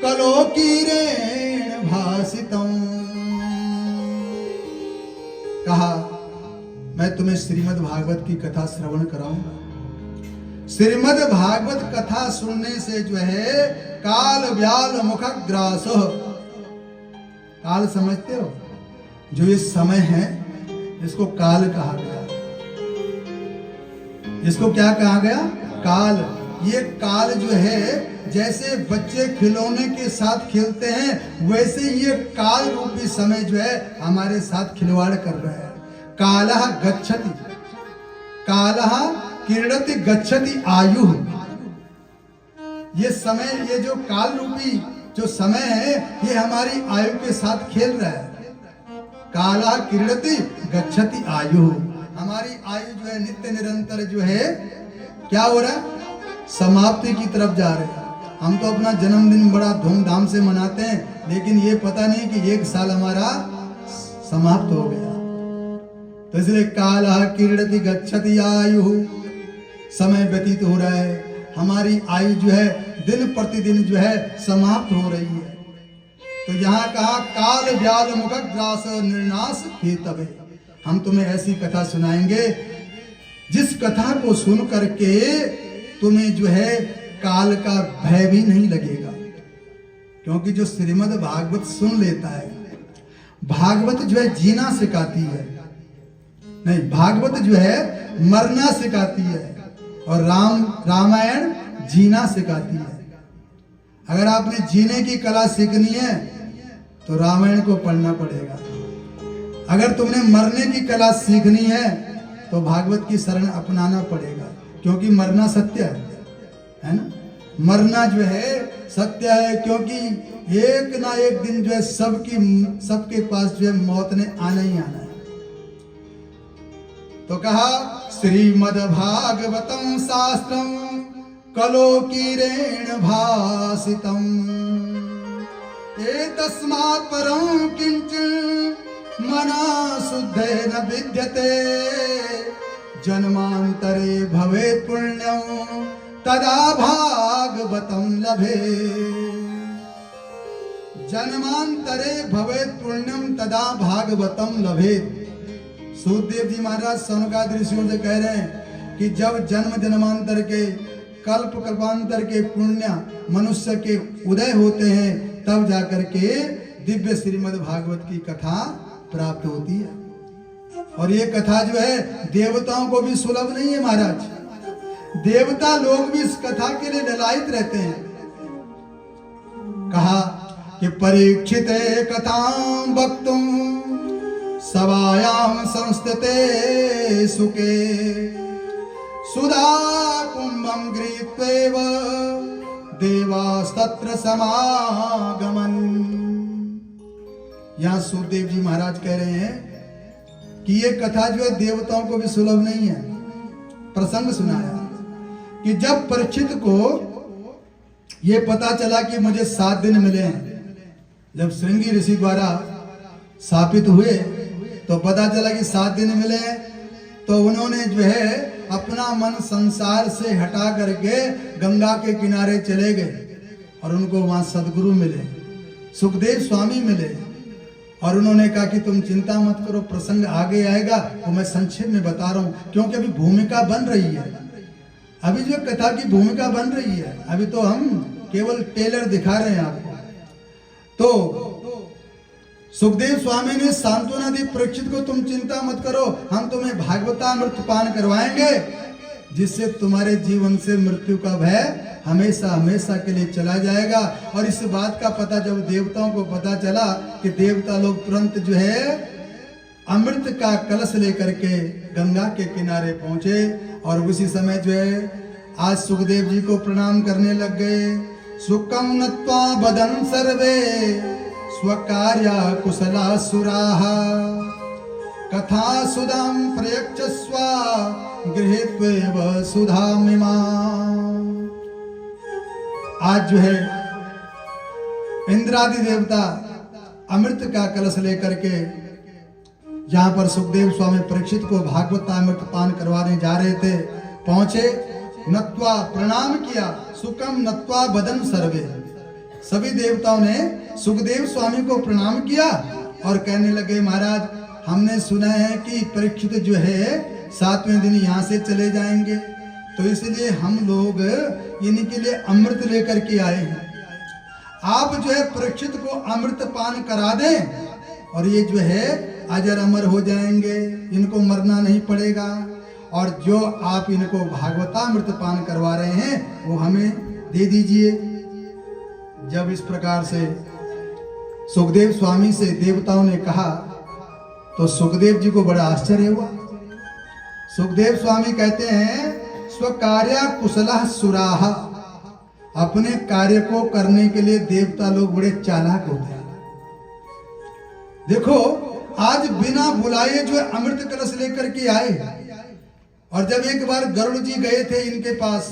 कलोकीरेण भासितं। कहा मैं तुम्हें श्रीमद् भागवत की कथा श्रवण कराऊंगा। श्रीमद् भागवत कथा सुनने से जो है काल व्याल मुखग्रास, काल समझते हो, जो ये समय है इसको काल कहा गया। इसको क्या कहा गया? काल। ये काल जो है जैसे बच्चे खिलौने के साथ खेलते हैं, वैसे ये काल रूपी समय जो है हमारे साथ खिलवाड़ कर रहा है। कालः गच्छति, कालः क्रीडति गच्छति आयु। ये समय, ये जो काल रूपी जो समय है, ये हमारी आयु के साथ खेल रहा है। कालः क्रीडति गच्छति आयु, हमारी आयु जो है नित्य निरंतर जो है क्या हो रहा है? समाप्ति की तरफ जा रहे हैं। हम तो अपना जन्मदिन बड़ा धूमधाम से मनाते हैं, लेकिन ये पता नहीं कि 1 साल हमारा समाप्त हो गया। तो इसलिए कालः क्रीडति गच्छति आयु, समय व्यतीत हो रहा है, हमारी आयु जो है दिन प्रतिदिन जो है समाप्त हो रही है। तो यहाँ कहा काल व्याल मुखग्रास निर्नाश हेतवे। हम तुम्हें ऐसी कथा सुनाएंगे जिस कथा को सुन करके तुम्हें जो है काल का भय भी नहीं लगेगा। क्योंकि जो श्रीमद् भागवत सुन लेता है, भागवत जो है जीना सिखाती है, नहीं, भागवत जो है मरना सिखाती है, और रामायण जीना सिखाती है। अगर आपने जीने की कला सीखनी है तो रामायण को पढ़ना पड़ेगा। अगर तुमने मरने की कला सीखनी है तो भागवत की शरण अपनाना पड़ेगा, क्योंकि मरना सत्य है ना? मरना जो है सत्य है, क्योंकि एक ना एक दिन जो है सबके पास जो है मौत ने आना ही आना है। तो कहा श्रीमद्भागवतं शास्त्रं कलोकीरेण भासितं, एतस्मात् परं किंचित् मनः शुद्धेन विद्यते, जन्मांतरे भवेत् पुण्यं तदा भागवतं लभेत्। जन्मांतरे भवेत् पुण्यं तदा भागवतं लभेत्। सूतदेव जी महाराज सनकादि ऋषियों से कह रहे हैं कि जब जन्म जन्मांतर के कल्प कल्पांतर के पुण्य मनुष्य के उदय होते हैं, तब जाकर के दिव्य श्रीमद् भागवत की कथा प्राप्त होती है। और ये कथा जो है देवताओं को भी सुलभ नहीं है महाराज। देवता लोग भी इस कथा के लिए ललायित रहते हैं। कहा कि परीक्षित कथां वक्तुं सभायां संस्थिते सुके, सुधा कुंभं गृहीत्वैव देवास्तत्र समागमन्। यहाँ सुखदेव जी महाराज कह रहे हैं कि ये कथा जो है देवताओं को भी सुलभ नहीं है। प्रसंग सुनाया कि जब परीक्षित को ये पता चला कि मुझे 7 दिन मिले हैं, जब श्रृंगी ऋषि द्वारा स्थापित हुए तो पता चला कि 7 दिन मिले हैं, तो उन्होंने जो है अपना मन संसार से हटा करके गंगा के किनारे चले गए और उनको वहां सदगुरु मिले, सुखदेव स्वामी मिले और उन्होंने कहा कि तुम चिंता मत करो, प्रसंग आगे आएगा, वो मैं संक्षेप में बता रहा हूं क्योंकि अभी भूमिका बन रही है, अभी जो कथा की भूमिका बन रही है, अभी तो हम केवल टेलर दिखा रहे हैं आपको। तो सुखदेव स्वामी ने सांत्वना दी, परीक्षित को तुम चिंता मत करो, हम तुम्हें भागवतामृत पान करवाएंगे जिससे तुम्हारे जीवन से मृत्यु का भय हमेशा हमेशा के लिए चला जाएगा। और इस बात का पता जब देवताओं को पता चला कि देवता लोग तुरंत जो है अमृत का कलश लेकर के गंगा के किनारे पहुंचे और उसी समय जो है आज सुखदेव जी को प्रणाम करने लग गए। सुखम नत्वा बदन सर्वे स्वकार्या कुशला सुराः कथा सुधाम प्रयच्छस्व गृहीत्वेव सुधामिमा। आज जो है इंद्रादि देवता अमृत का कलश लेकर के जहां पर सुखदेव स्वामी परीक्षित को भागवतामृत पान करवाने जा रहे थे पहुंचे, नत्वा प्रणाम किया, सुखम नत्वा बदन सर्वे, सभी देवताओं ने सुखदेव स्वामी को प्रणाम किया और कहने लगे महाराज हमने सुना है कि परीक्षित जो है 7वें दिन यहाँ से चले जाएंगे, तो इसलिए हम लोग इनके लिए अमृत लेकर के आए हैं, आप जो है परीक्षित को अमृत पान करा दें और ये जो है अजर अमर हो जाएंगे, इनको मरना नहीं पड़ेगा, और जो आप इनको भागवतामृत पान करवा रहे हैं वो हमें दे दीजिए। जब इस प्रकार से सुखदेव स्वामी से देवताओं ने कहा तो सुखदेव जी को बड़ा आश्चर्य हुआ। सुखदेव स्वामी कहते हैं स्वकार्या कुशला सुराः, अपने कार्य को करने के लिए देवता लोग बड़े चालाक होते हैं। देखो आज बिना बुलाए जो अमृत कलश लेकर के आए, और जब एक बार गरुड़ जी गए थे इनके पास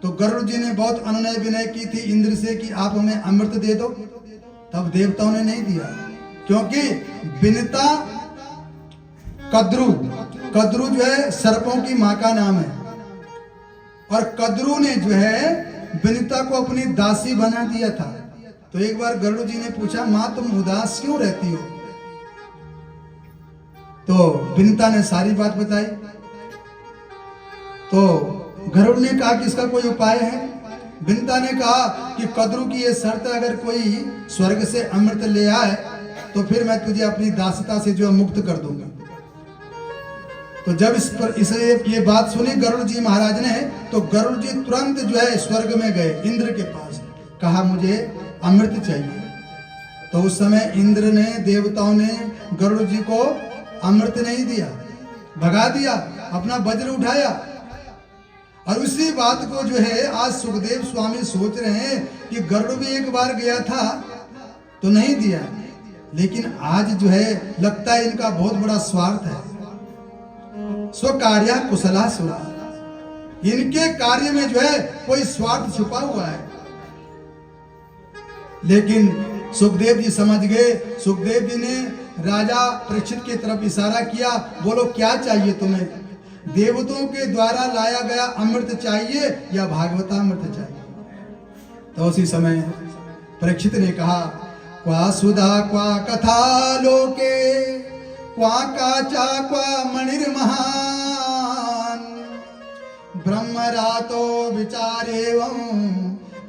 तो गरुड़ जी ने बहुत अनुनय विनय की थी इंद्र से कि आप हमें अमृत दे दो, तब देवताओं ने नहीं दिया, क्योंकि विनिता कद्रू जो है सर्पों की मां का नाम है, और कद्रू ने जो है विनिता को अपनी दासी बना दिया था। तो एक बार गरुड़ जी ने पूछा मां तुम उदास क्यों रहती हो, तो विनिता ने सारी बात बताई। तो गरुड़ ने कहा कि इसका कोई उपाय है। विनिता ने कहा कि कद्रू की ये शर्त है, अगर कोई स्वर्ग से अमृत ले आए तो फिर मैं तुझे अपनी दासता से जो मुक्त कर दूंगा। तो जब इसे ये बात सुनी गरुड़ जी महाराज ने, तो गरुड़ जी तुरंत जो है स्वर्ग में गए इंद्र के पास, कहा मुझे अमृत चाहिए। तो उस समय इंद्र ने देवताओं ने गरुड़ जी को अमृत नहीं दिया, भगा दिया, अपना वज्र उठाया। और उसी बात को जो है आज सुखदेव स्वामी सोच रहे हैं कि गरुड़ भी एक बार गया था तो नहीं दिया, लेकिन आज जो है लगता है इनका बहुत बड़ा स्वार्थ है। स्वकार्या कुशला सुरा, इनके कार्य में जो है कोई स्वार्थ छुपा हुआ है। लेकिन सुखदेव जी समझ गए। सुखदेव जी ने राजा परीक्षित की तरफ इशारा किया, बोलो क्या चाहिए तुम्हें, देवताओं के द्वारा लाया गया अमृत चाहिए या भागवतामृत चाहिए। तो उसी समय परीक्षित ने कहा क्वा सुधा क्वा कथा लोके क्वा काचा क्वा मणिर्महान ब्रह्मरातो विचारेवं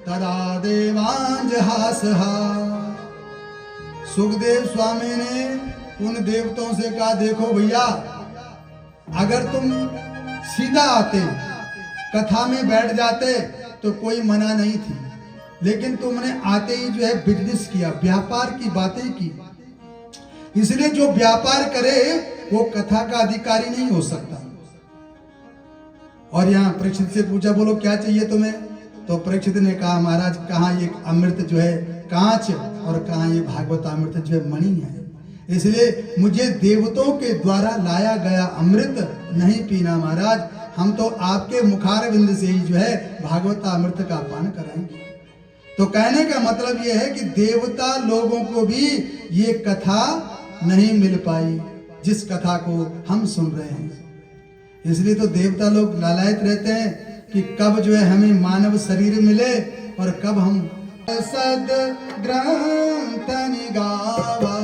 तदा देवांजहासः। सुखदेव स्वामी ने उन देवताओं से कहा देखो भैया, अगर तुम सीधा आते कथा में बैठ जाते तो कोई मना नहीं थी, लेकिन तुमने आते ही जो है बिजनेस किया, व्यापार की बातें की, इसलिए जो व्यापार करे वो कथा का अधिकारी नहीं हो सकता। और यहाँ परीक्षित से पूछा बोलो क्या चाहिए तुम्हें, तो परीक्षित ने कहा महाराज कहाँ ये अमृत जो है कांच और कहाँ ये भागवतामृत जो है मणि है, इसलिए मुझे देवताओं के द्वारा लाया गया अमृत नहीं पीना महाराज, हम तो आपके मुखारविंद से ही जो है भागवतामृत का पान कराएंगे। तो कहने का मतलब यह है कि देवता लोगों को भी ये कथा नहीं मिल पाई, जिस कथा को हम सुन रहे हैं। इसलिए तो देवता लोग लालायित रहते हैं कि कब जो है हमें मानव शरीर मिले और कब हम सद ग्रंथ गावा,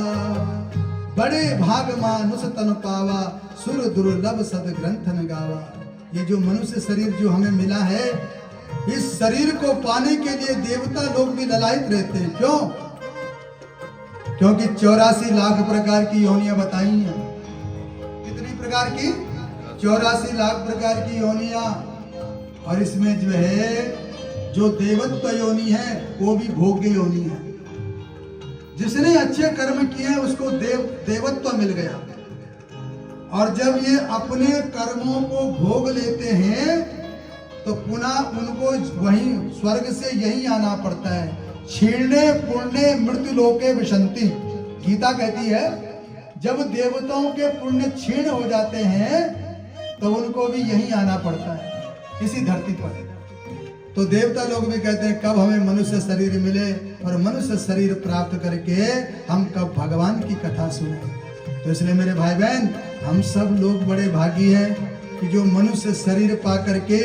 बड़े भाग मानुष तन पावा, सुर दुर्लभ सद ग्रंथन गावा। ये जो मनुष्य शरीर जो हमें मिला है, इस शरीर को पाने के लिए देवता लोग भी ललायित रहते हैं। क्यों? क्योंकि 84 लाख प्रकार की योनियां बताई हैं। कितनी प्रकार की? 84 लाख प्रकार की योनियां। और इसमें जो है जो देवत्व योनि है वो भी भोग्य योनि है। जिसने अच्छे कर्म किए हैं उसको देवत्व मिल गया। और जब ये अपने कर्मों को भोग लेते हैं तो पुनः उनको वहीं स्वर्ग से यहीं आना पड़ता है। क्षीणे पुण्य मृत्यु लोके विशंति, गीता कहती है जब देवताओं के पुण्य क्षीण हो जाते हैं तो उनको भी यहीं आना पड़ता है, इसी धरती पर। तो देवता लोग भी कहते हैं कब हमें मनुष्य शरीर मिले और मनुष्य शरीर प्राप्त करके हम कब भगवान की कथा सुने। तो इसलिए मेरे भाई बहन, हम सब लोग बड़े भागी हैं कि जो मनुष्य शरीर पा करके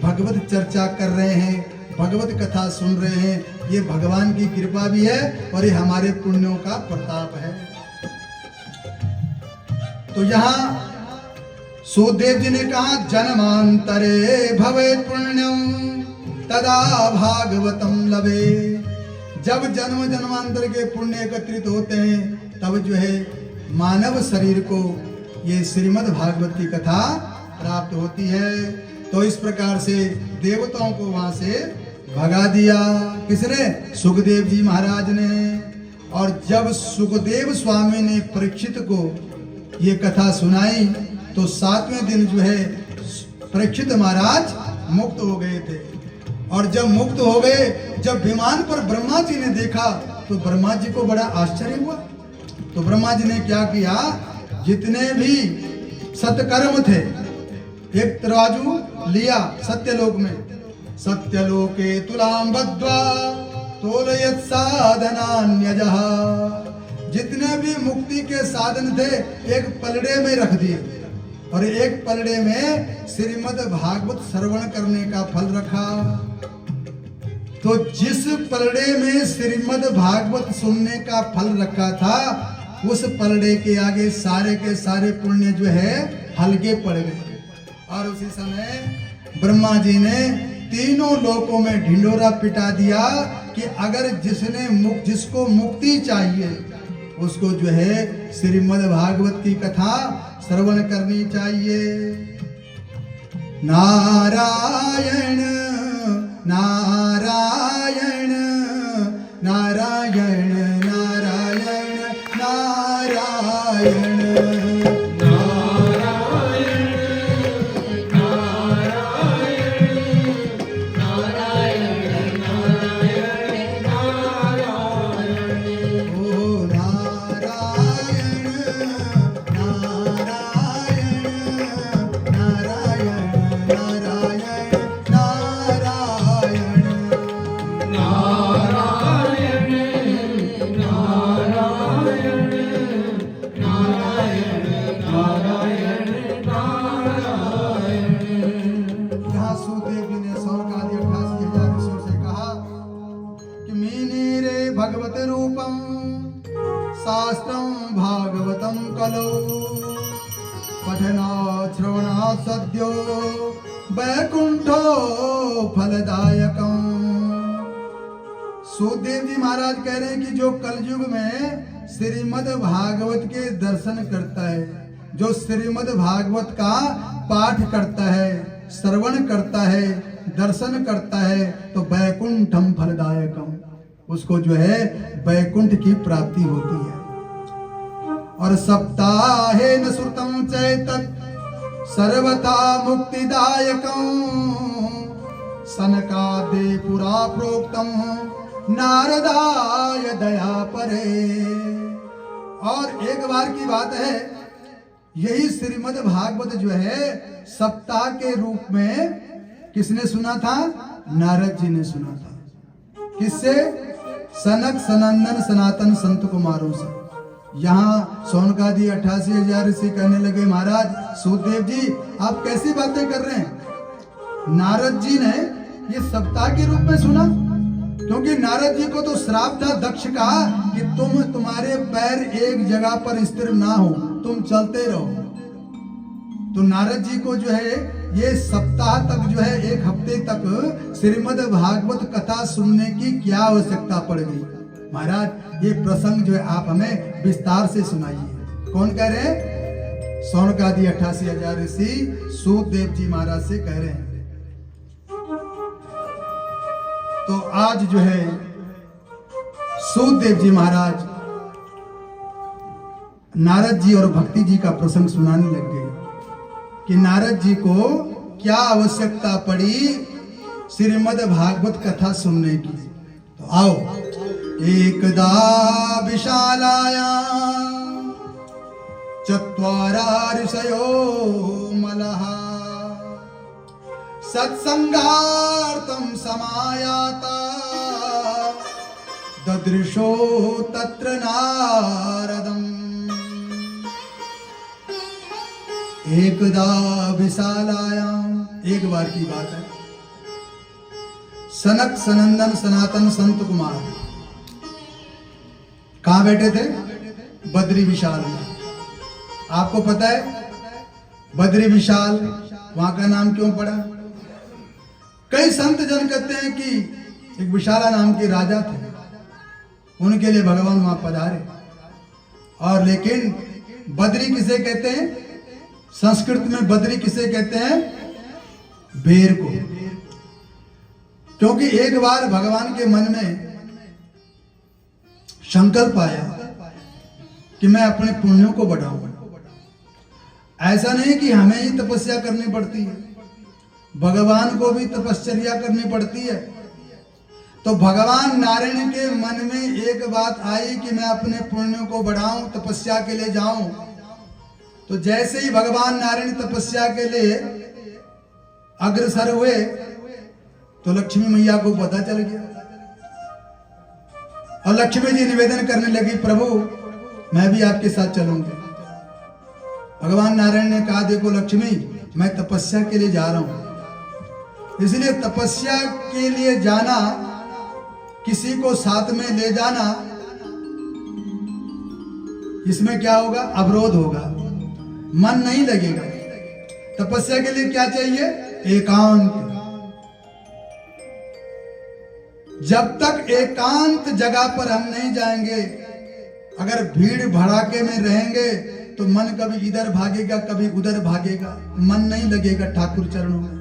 भगवत चर्चा कर रहे हैं, भगवत कथा सुन रहे हैं। ये भगवान की कृपा भी है और ये हमारे पुण्यों का प्रताप है। तो यहाँ सुखदेव जी ने कहा जन्मांतरे भवे पुण्यम तदा भागवतम लभे। जब जन्म जन्मांतर के पुण्य एकत्रित होते हैं तब जो है मानव शरीर को ये श्रीमद् भागवत की कथा प्राप्त होती है। तो इस प्रकार से देवताओं को वहां से भगा दिया। किसने? सुखदेव जी महाराज ने। और जब सुखदेव स्वामी ने परीक्षित को ये कथा सुनाई तो 7वें दिन जो है परीक्षित महाराज मुक्त हो गए थे। और जब मुक्त हो गए, जब विमान पर ब्रह्मा जी ने देखा तो ब्रह्मा जी को बड़ा आश्चर्य हुआ। तो ब्रह्मा जी ने क्या किया, जितने भी सत्कर्म थे एक तराजू लिया सत्यलोक में, सत्यलोके तुलाम बद्ध्वा तोलयत साधनान्यजः, जितने भी मुक्ति के साधन थे एक पलड़े में रख दिए और एक पलड़े में श्रीमद् भागवत श्रवण करने का फल रखा। तो जिस पलड़े में श्रीमद् भागवत सुनने का फल रखा था उस पलड़े के आगे सारे के सारे पुण्य जो है हल्के पड़ गए। और उसी समय ब्रह्मा जी ने तीनों लोकों में ढिंडोरा पिटा दिया कि अगर जिसको मुक्ति चाहिए उसको जो है श्रीमद् भागवत की कथा श्रवण करनी चाहिए। नारायण नारायण नारायण नारायण नारायण सद्यो वैकुंठो फलदायकम। सुखदेव जी महाराज कह रहे हैं कि जो कलयुग में श्रीमद् भागवत के दर्शन करता है, जो श्रीमद् भागवत का पाठ करता है, श्रवण करता है, दर्शन करता है तो वैकुंठम फलदायकम, उसको जो है वैकुंठ की प्राप्ति होती है। और सप्ताहे न श्रुतम चैतत सर्वथा मुक्तिदायकं सनकादि पुरा प्रोक्तम नारदाय दया परे। और एक बार की बात है, यही श्रीमद् भागवत जो है सप्ताह के रूप में किसने सुना था? नारद जी ने सुना था। किससे? सनक सनंदन सनातन संत कुमारों से। यहाँ सोनकादि 88,000 ऋषि कहने लगे, महाराज सूतदेव जी आप कैसी बातें कर रहे हैं। नारद जी ने ये सप्ताह के रूप में सुना, क्योंकि नारद जी को तो श्राप था दक्ष का कि तुम्हारे पैर एक जगह पर स्थिर ना हो, तुम चलते रहो। तो नारद जी को जो है ये सप्ताह तक जो है 1 हफ्ते तक श्रीमद् भागवत कथा सुनने की क्या आवश्यकता पड़ गई। महाराज ये प्रसंग जो है आप हमें विस्तार से सुनाइए। कौन कह रहे हैं? सौनकादि 88,000 ऋषि सूतदेव जी महाराज से कह रहे हैं। तो आज जो है सूतदेव जी महाराज नारद जी और भक्ति जी का प्रसंग सुनाने लग गए कि नारद जी को क्या आवश्यकता पड़ी श्रीमद् भागवत कथा सुनने की। तो आओ। एकदा विशालायां चत्वारा ऋषयो मलः सत्संगार्थं समायाता ददृशो तत्र नारदम्। एकदा विशालायाम, एक बार की बात है, सनक सनंदन सनातन संत कुमार कहां बैठे थे? बद्री विशाल में। आपको पता है बद्री विशाल वहां का नाम क्यों पड़ा? कई संत जन कहते हैं कि एक विशाला नाम के राजा थे, उनके लिए भगवान वहां पधारे। और लेकिन बद्री किसे कहते हैं? संस्कृत में बद्री किसे कहते हैं? बेर को। क्योंकि एक बार भगवान के मन में संकल्प आया कि मैं अपने पुण्यों को बढ़ाऊं। ऐसा नहीं कि हमें ही तपस्या करनी पड़ती है, भगवान को भी तपश्चर्या करनी पड़ती है। तो भगवान नारायण के मन में एक बात आई कि मैं अपने पुण्यों को बढ़ाऊं, तपस्या के लिए जाऊं। तो जैसे ही भगवान नारायण तपस्या के लिए अग्रसर हुए तो लक्ष्मी मैया को पता चल गया और लक्ष्मी जी निवेदन करने लगी, प्रभु मैं भी आपके साथ चलूंगी। भगवान नारायण ने कहा, देखो लक्ष्मी मैं तपस्या के लिए जा रहा हूं, इसलिए तपस्या के लिए जाना, किसी को साथ में ले जाना, इसमें क्या होगा? अवरोध होगा, मन नहीं लगेगा। तपस्या के लिए क्या चाहिए? एकांत। जब तक एकांत जगह पर हम नहीं जाएंगे, अगर भीड़ भड़ाके में रहेंगे तो मन कभी इधर भागेगा कभी उधर भागेगा, मन नहीं लगेगा ठाकुर चरणों में।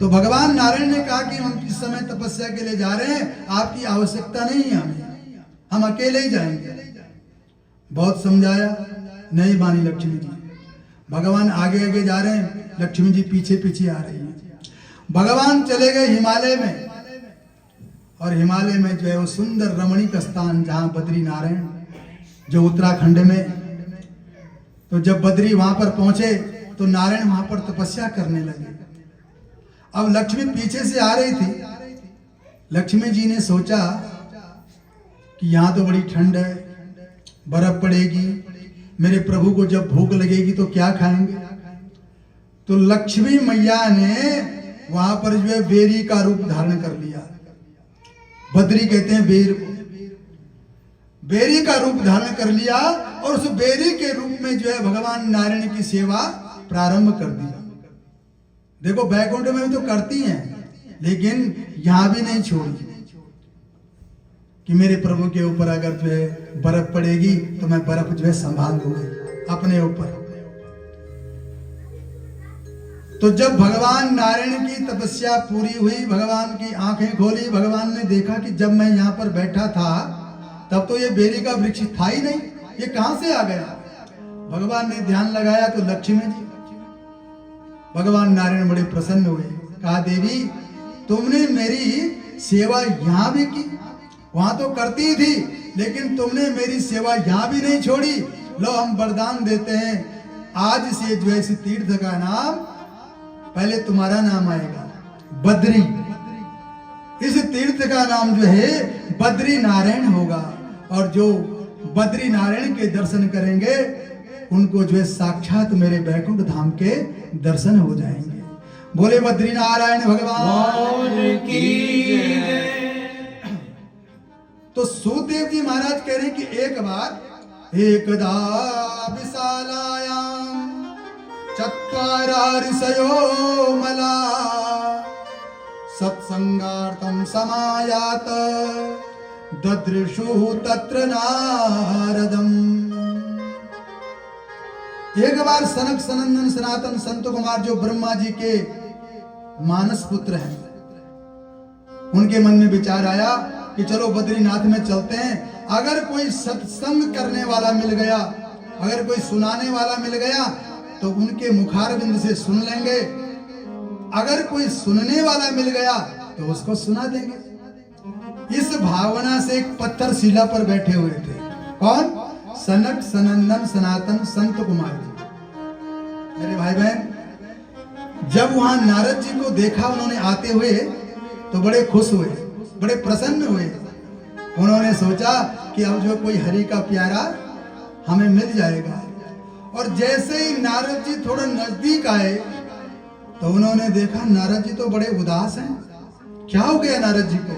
तो भगवान नारायण ने कहा कि हम इस समय तपस्या के लिए जा रहे हैं, आपकी आवश्यकता नहीं है हमें, हम अकेले ही जाएंगे। बहुत समझाया, नहीं मानी लक्ष्मी जी। भगवान आगे आगे जा रहे हैं, लक्ष्मी जी पीछे पीछे आ रही हैं। भगवान चले गए हिमालय में, और हिमालय में जो है वो सुंदर रमणीक स्थान जहां बद्री नारायण, जो उत्तराखंड में। तो जब बद्री वहां पर पहुंचे तो नारायण वहां पर तपस्या करने लगे। अब लक्ष्मी पीछे से आ रही थी। लक्ष्मी जी ने सोचा कि यहां तो बड़ी ठंड है, बर्फ पड़ेगी, मेरे प्रभु को जब भूख लगेगी तो क्या खाएंगे। तो लक्ष्मी मैया ने वहां पर जो है बेरी का रूप धारण कर लिया। बद्री कहते हैं बेर को। बेरी का रूप धारण कर लिया और उस बेरी के रूप में जो है भगवान नारायण की सेवा प्रारंभ कर दी। देखो बैकुंठ में भी तो करती हैं, लेकिन यहां भी नहीं छोड़ी कि मेरे प्रभु के ऊपर अगर जो है बर्फ पड़ेगी तो मैं बर्फ जो है संभाल लूंगी अपने ऊपर। तो जब भगवान नारायण की तपस्या पूरी हुई, भगवान की आंखें खोली, भगवान ने देखा कि जब मैं यहाँ पर बैठा था तब तो ये बेरी का वृक्ष था ही नहीं, ये कहां से आ गया। भगवान ने ध्यान लगाया तो लक्ष्मी जी। भगवान नारायण बड़े प्रसन्न हुए, कहा देवी तुमने मेरी सेवा यहाँ भी की, वहां तो करती थी लेकिन तुमने मेरी सेवा यहाँ भी नहीं छोड़ी। लो हम वरदान देते हैं, आज से जो है इस तीर्थ का नाम, पहले तुम्हारा नाम आएगा बद्री। इस तीर्थ का नाम जो है बद्री नारायण होगा। और जो बद्री नारायण के दर्शन करेंगे उनको जो है साक्षात मेरे बैकुंठ धाम के दर्शन हो जाएंगे। बोले बद्री नारायण भगवान की जय। तो सुखदेव जी महाराज कह रहे हैं कि एक बार एकदा विशालायाम चत्वारा ऋषयो मला सत्संगार्थम समायात ददृशु तत्र नारदम। एक बार सनक सनंदन सनातन संत कुमार जो ब्रह्मा जी के मानस पुत्र हैं, उनके मन में विचार आया कि चलो बद्रीनाथ में चलते हैं। अगर कोई सत्संग करने वाला मिल गया, अगर कोई सुनाने वाला मिल गया तो उनके मुखारविंद से सुन लेंगे, अगर कोई सुनने वाला मिल गया तो उसको सुना देंगे। इस भावना से एक पत्थर शिला पर बैठे हुए थे। कौन? सनक सनंदन सनातन संत कुमार जी। मेरे भाई बहन, जब वहां नारद जी को देखा उन्होंने आते हुए तो बड़े खुश हुए, बड़े प्रसन्न हुए। उन्होंने सोचा कि अब जो कोई हरि का प्यारा हमें मिल जाएगा। और जैसे ही नारद जी थोड़ा नजदीक आए तो उन्होंने देखा नारद जी तो बड़े उदास हैं। क्या हो गया नारद जी को?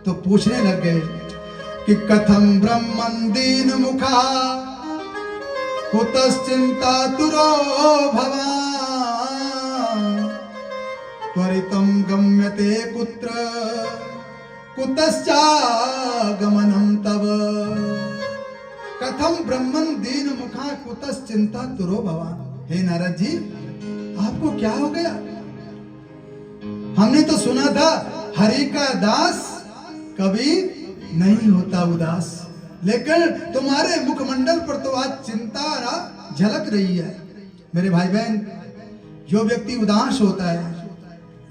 तो पूछने लग गए कि कथम ब्रह्मन दीन मुखा कुतश्चिंता तुरो भवान त्वरितम गम्यते कुत्र कुतश्चागमनम तव। कथम ब्रह्मन दीन मुखा कुतश्चिंता तुरो भवान। हे नारद जी, आपको क्या हो गया? हमने तो सुना था हरि का दास कभी नहीं होता उदास, लेकिन तुम्हारे मुखमंडल पर तो आज चिंता झलक रही है। मेरे भाई बहन, जो व्यक्ति उदास होता है,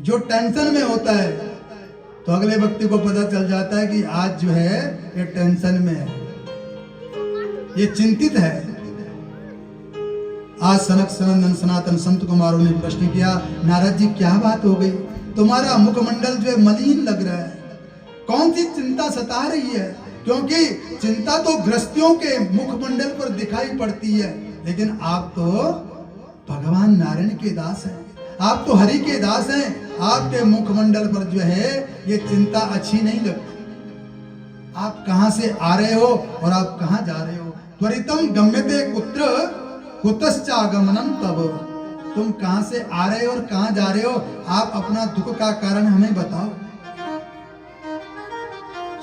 जो टेंशन में होता है, तो अगले व्यक्ति को पता चल जाता है कि आज जो है ये टेंशन में है, ये चिंतित है। आज सनक सनंदन सनातन संत कुमारों ने प्रश्न किया, नारद जी क्या बात हो गई? तुम्हारा मुखमंडल जो है मलिन लग रहा है, कौन सी चिंता सता रही है? क्योंकि चिंता तो ग्रस्तियों के मुखमंडल पर दिखाई पड़ती है, लेकिन आप तो भगवान नारायण के दास हैं, आप तो हरि के दास हैं। आपके मुखमंडल पर जो है ये चिंता अच्छी नहीं लगती। आप कहां से आ रहे हो और आप कहां जा रहे हो? त्वरितम गम्यते कुत्र कुतश्चागमनम तव। तुम कहां से आ रहे हो और कहां जा रहे हो? आप अपना दुख का कारण हमें बताओ।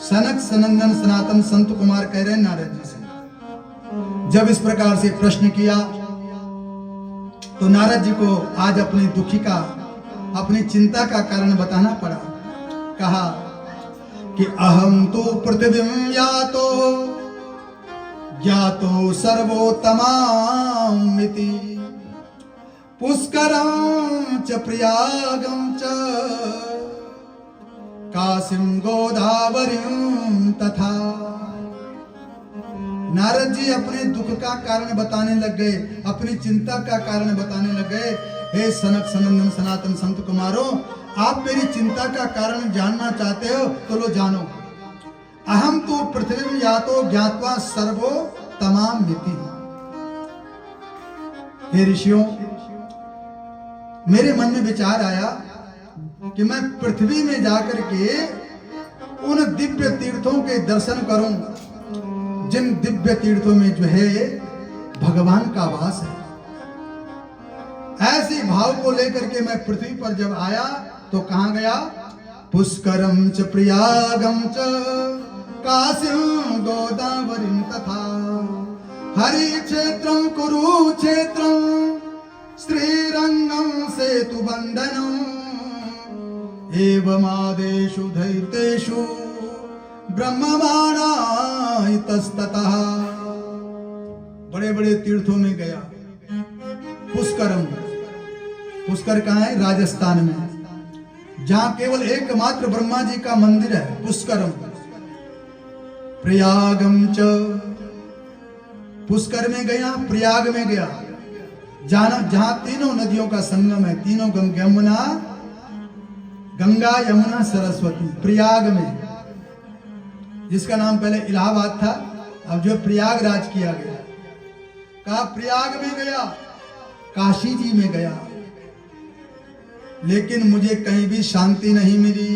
सनक सनंदन सनातन संत कुमार कह रहे हैं नारद जी से। जब इस प्रकार से प्रश्न किया तो नारद जी को आज अपनी दुखी का, अपनी चिंता का कारण बताना पड़ा। कहा कि अहम तो पृथ्वीं यातो ज्ञातो सर्वोत्तमामिति पुष्करं च प्रयागं च काशीं गोदावरीं तथा। नारद जी अपने दुख का कारण बताने लग गए, अपनी चिंता का कारण बताने लग गए। हे सनक सनंदन सनातन संत कुमारों, आप मेरी चिंता का कारण जानना चाहते हो तो लो जानो। अहम तो पृथ्वी यातो ज्ञात्वा सर्वो तमाम मिति। हे ऋषियों, मेरे मन में विचार आया कि मैं पृथ्वी में जाकर के उन दिव्य तीर्थों के दर्शन करूं जिन दिव्य तीर्थों में जो है भगवान का वास है। ऐसे भाव को लेकर के मैं पृथ्वी पर जब आया तो कहां गया? पुष्करम च प्रयागम च काशीं गोदावरीं तथा हरि क्षेत्रं कुरुक्षेत्रं श्रीरंगं सेतुबंधनं एवमादेषु धैर्येषु ब्रह्ममाणा इतस्ततः। बड़े बड़े तीर्थों में गया। पुष्करम, पुष्कर कहाँ है? राजस्थान में, जहां केवल एकमात्र ब्रह्मा जी का मंदिर है, पुष्करम। प्रयागम च, पुष्कर में गया, प्रयाग में गया, जहां तीनों नदियों का संगम है, तीनों यमुना, गंगा यमुना सरस्वती। प्रयाग में, जिसका नाम पहले इलाहाबाद था, अब जो प्रयागराज किया गया, कहा प्रयाग में गया, काशी जी में गया, लेकिन मुझे कहीं भी शांति नहीं मिली।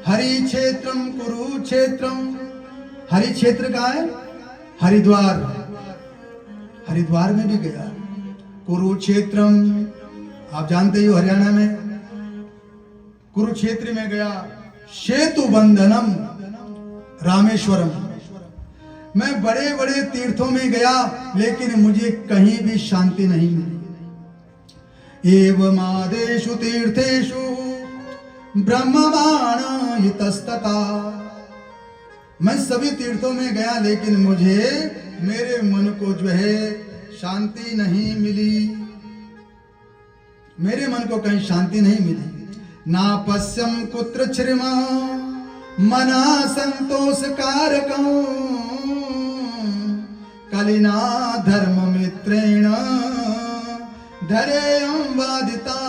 हरि क्षेत्रम कुरुक्षेत्रम, हरि क्षेत्र कहाँ है? हरिद्वार, हरिद्वार में भी गया। कुरुक्षेत्रम आप जानते हो हरियाणा में, कुरुक्षेत्र में गया। सेतु बंधनम रामेश्वरम, मैं बड़े बड़े तीर्थों में गया लेकिन मुझे कहीं भी शांति नहीं मिली। एवमादेषु तीर्थेषु ब्रह्मवाण इतस्तता, मैं सभी तीर्थों में गया लेकिन मुझे मेरे मन को जो है शांति नहीं मिली, मेरे मन को कहीं शांति नहीं मिली। ना पश्यम कुत्र श्रीमा मना संतोष कारकं कलिना धर्म मित्रेण धरेयं वादिता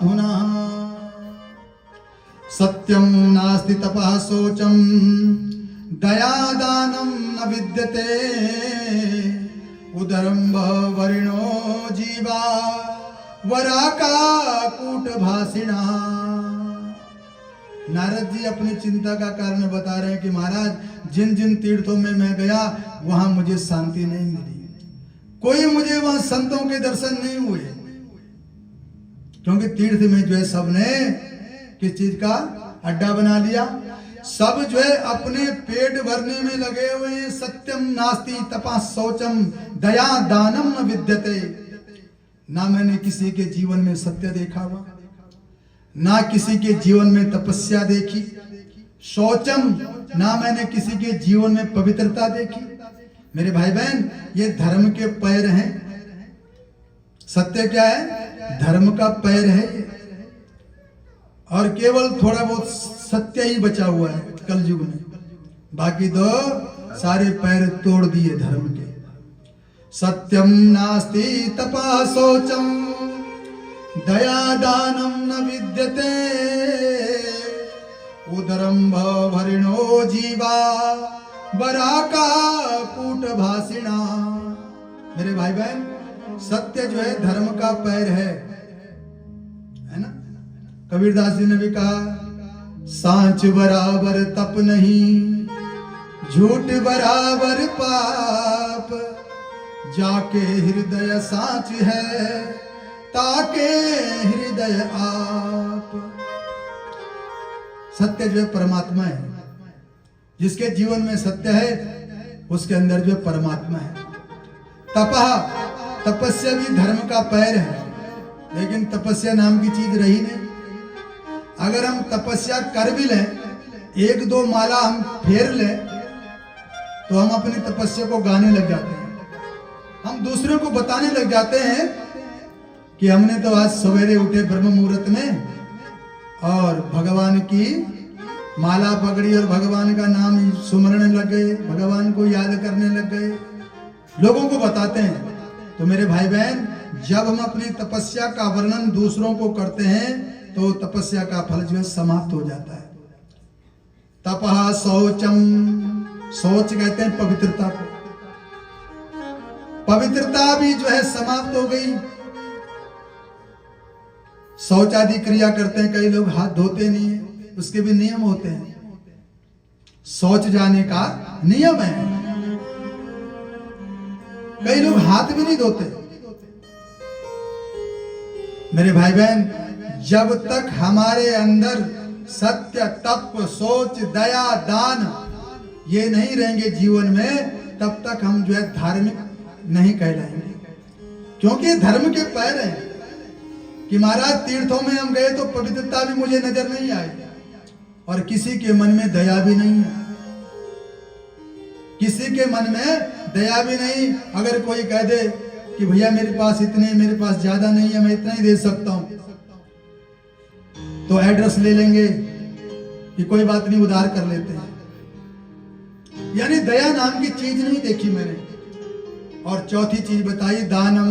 धुना। सत्यम नास्ति तपः शोचम दया दानम न विद्यते उदरम वरिणो जीवा वराका कूट भाषिणा। नारद जी अपनी चिंता का कारण बता रहे हैं कि महाराज जिन जिन तीर्थों में मैं गया वहां मुझे शांति नहीं मिली, कोई मुझे वहां संतों के दर्शन नहीं हुए, क्योंकि तीर्थ में जो है सबने किस चीज का अड्डा बना लिया, सब जो है अपने पेट भरने में लगे हुए हैं। सत्यम नास्ति तपः शौचम दया दानम न विद्यते, ना मैंने किसी के जीवन में सत्य देखा हुआ, ना किसी के जीवन में तपस्या देखी। शौचम, ना मैंने किसी के जीवन में पवित्रता देखी। मेरे भाई बहन, ये धर्म के पैर हैं। सत्य क्या है? धर्म का पैर है ये, और केवल थोड़ा बहुत सत्य ही बचा हुआ है कलयुग में, बाकी तो सारे पैर तोड़ दिए धर्म के। सत्यम नास्ति तपः शौचम दया दानम न विद्यते उदरम भरिणो जीवा बराका कूट भाषिणा। मेरे भाई बहन, सत्य जो है धर्म का पैर है ना। कबीरदास जी ने भी कहा, सांच बराबर तप नहीं, झूठ बराबर पाप, जाके हृदय सांच है, ताके हृदय आप। सत्य जो है परमात्मा है, जिसके जीवन में सत्य है उसके अंदर जो परमात्मा है। तपः, तपस्या भी धर्म का पैर है, लेकिन तपस्या नाम की चीज रही नहीं। अगर हम तपस्या कर भी लें, एक दो माला हम फेर लें, तो हम अपनी तपस्या को गाने लग जाते हैं, हम दूसरों को बताने लग जाते हैं कि हमने तो आज सवेरे उठे ब्रह्म मुहूर्त में और भगवान की माला पकड़ी और भगवान का नाम सुमरने लग गए, भगवान को याद करने लग गए, लोगों को बताते हैं। तो मेरे भाई बहन, जब हम अपनी तपस्या का वर्णन दूसरों को करते हैं तो तपस्या का फल जो है समाप्त हो जाता है। तपः शौचम, शौच कहते हैं पवित्रता को, पवित्रता भी जो है समाप्त हो गई। शौच आदि क्रिया करते हैं, कई लोग हाथ धोते नहीं है, उसके भी नियम होते हैं। शौच जाने का नियम है, कई लोग हाथ भी नहीं धोते। मेरे भाई बहन, जब तक हमारे अंदर सत्य, तप, सोच, दया, दान ये नहीं रहेंगे जीवन में, तब तक हम जो है धार्मिक नहीं कहलाएंगे। क्योंकि धर्म के पैर हैं कि महाराज तीर्थों में हम गए तो पवित्रता भी मुझे नजर नहीं आई, और किसी के मन में दया भी नहीं है, किसी के मन में दया भी नहीं। अगर कोई कह दे कि भैया मेरे पास इतने, मेरे पास ज्यादा नहीं है, मैं इतना ही दे सकता हूं, तो एड्रेस ले लेंगे कि कोई बात नहीं, उधार कर लेते हैं। यानी दया नाम की चीज नहीं देखी मैंने। और चौथी चीज बताई, दानम,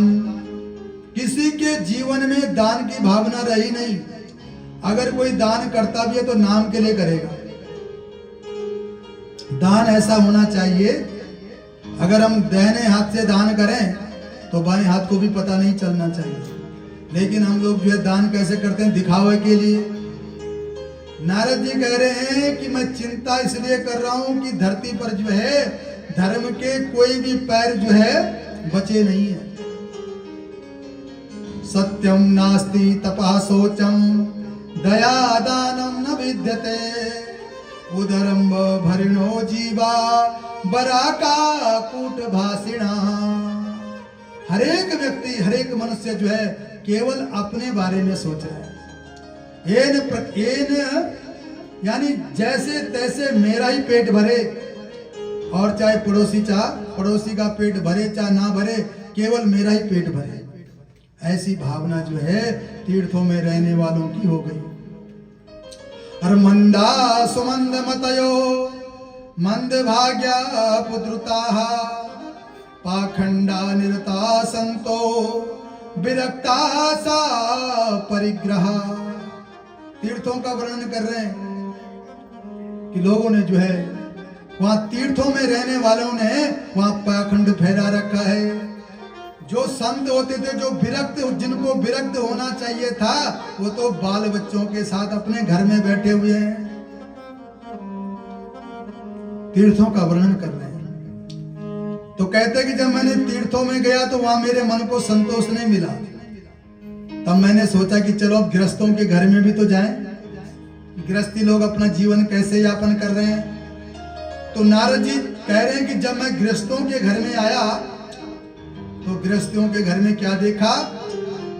किसी के जीवन में दान की भावना रही नहीं। अगर कोई दान करता भी है तो नाम के लिए करेगा। दान ऐसा होना चाहिए अगर हम दाहिने हाथ से दान करें तो बाएं हाथ को भी पता नहीं चलना चाहिए, लेकिन हम लोग जो है दान कैसे करते हैं? दिखावे के लिए। नारद जी कह रहे हैं कि मैं चिंता इसलिए कर रहा हूं कि धरती पर जो है धर्म के कोई भी पैर जो है बचे नहीं है। सत्यम नास्ति तपः शोचम दया दानम न विद्यते उदरम भरिणो जीवा बराका कूट भाषिणा। हरेक व्यक्ति, हरेक मनुष्य जो है केवल अपने बारे में सोच रहा है। यानी जैसे तैसे मेरा ही पेट भरे, और चाहे पड़ोसी का पेट भरे चाहे ना भरे, केवल मेरा ही पेट भरे, ऐसी भावना जो है तीर्थों में रहने वालों की हो गई। और मंदा सुमंद मतयो मंद भाग्या पुद्रुता पाखंडा निरता संतो विरक्ता सा परिग्रह। तीर्थों का वर्णन कर रहे हैं कि लोगों ने जो है वहां तीर्थों में रहने वालों ने वहां पाखंड फैला रखा है। जो संत होते थे, जो विरक्त, जिनको विरक्त होना चाहिए था, वो तो बाल बच्चों के साथ अपने घर में बैठे हुए हैं। तीर्थों का वर्णन कर रहे हैं। तो कहते कि जब मैंने तीर्थों में गया तो वहां मेरे मन को संतोष नहीं मिला। तब मैंने सोचा कि चलो अब गृहस्थों के घर में भी तो जाएं, गृहस्थी लोग अपना जीवन कैसे यापन कर रहे हैं। तो नारद जी कह रहे हैं कि जब मैं गृहस्थों के घर में आया तो गृहस्थियों के घर में क्या देखा?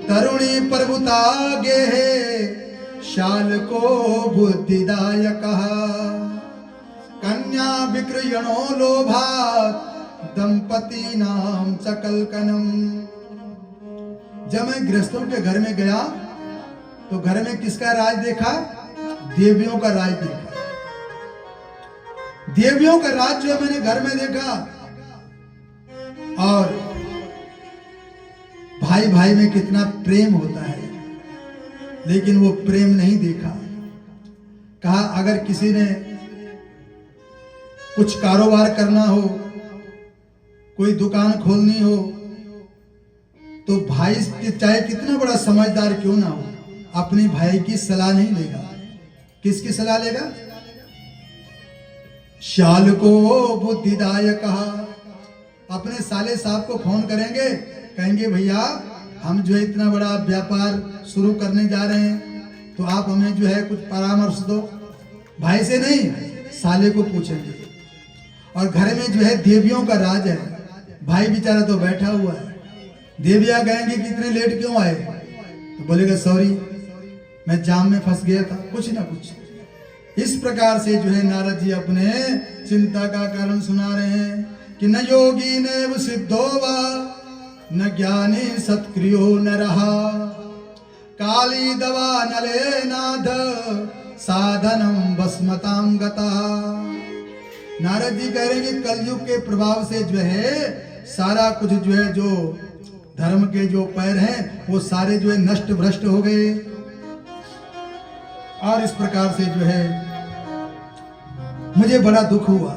तरुणी प्रभुता गे शाल को बुद्धिदायक कन्या विक्रयणो लोभात दंपति नाम सकलकनम। जब मैं गृहस्थों के घर में गया तो घर में किसका राज देखा? देवियों का राज देखा। देवियों का राज जो मैंने घर में देखा, और भाई भाई में कितना प्रेम होता है, लेकिन वो प्रेम नहीं देखा। कहा अगर किसी ने कुछ कारोबार करना हो, कोई दुकान खोलनी हो, तो भाई चाहे कितना बड़ा समझदार क्यों ना हो, अपने भाई की सलाह नहीं लेगा। किसकी सलाह लेगा? शाल को बुद्धिदायक कहा। अपने साले साहब को फोन करेंगे, कहेंगे भैया हम जो है इतना बड़ा व्यापार शुरू करने जा रहे हैं, तो आप हमें जो है कुछ परामर्श दो। भाई से नहीं, साले को पूछेंगे। और घर में जो है देवियों का राज है, भाई बेचारा तो बैठा हुआ है। देवियां कहेंगे कि इतने लेट क्यों आए? तो बोलेगा सॉरी मैं जाम में फंस गया था, कुछ ना कुछ। इस प्रकार से जो है नारद जी अपने चिंता का कारण सुना रहे हैं कि न योगी नैव सिद्धो वा न ज्ञानी सत्क्रियो न रहा काली दवा नले नाद साधनम बस्मताम गता। नारद जी कह रहे हैं कि कलयुग के प्रभाव से जो है सारा कुछ जो है, जो धर्म के जो पैर हैं वो सारे जो है नष्ट भ्रष्ट हो गए। और इस प्रकार से जो है मुझे बड़ा दुख हुआ।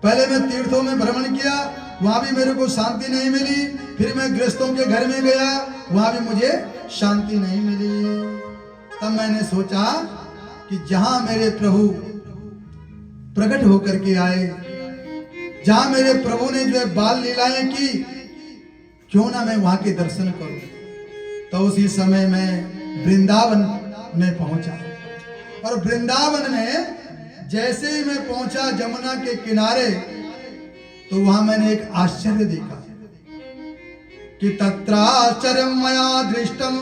पहले मैं तीर्थों में भ्रमण किया, वहां भी मेरे को शांति नहीं मिली। फिर मैं गृहस्थों के घर में गया, वहां भी मुझे शांति नहीं मिली। तब मैंने सोचा कि जहां मेरे प्रभु प्रकट होकर के आए, जहां मेरे प्रभु ने जो है बाल लीलाएं की, क्यों ना मैं वहां के दर्शन करूं। तो उसी समय मैं वृंदावन में पहुंचा, और वृंदावन में जैसे ही मैं पहुंचा जमुना के किनारे, तो वहां मैंने एक आश्चर्य देखा कि तत्राश्चर्यं मया दृष्टं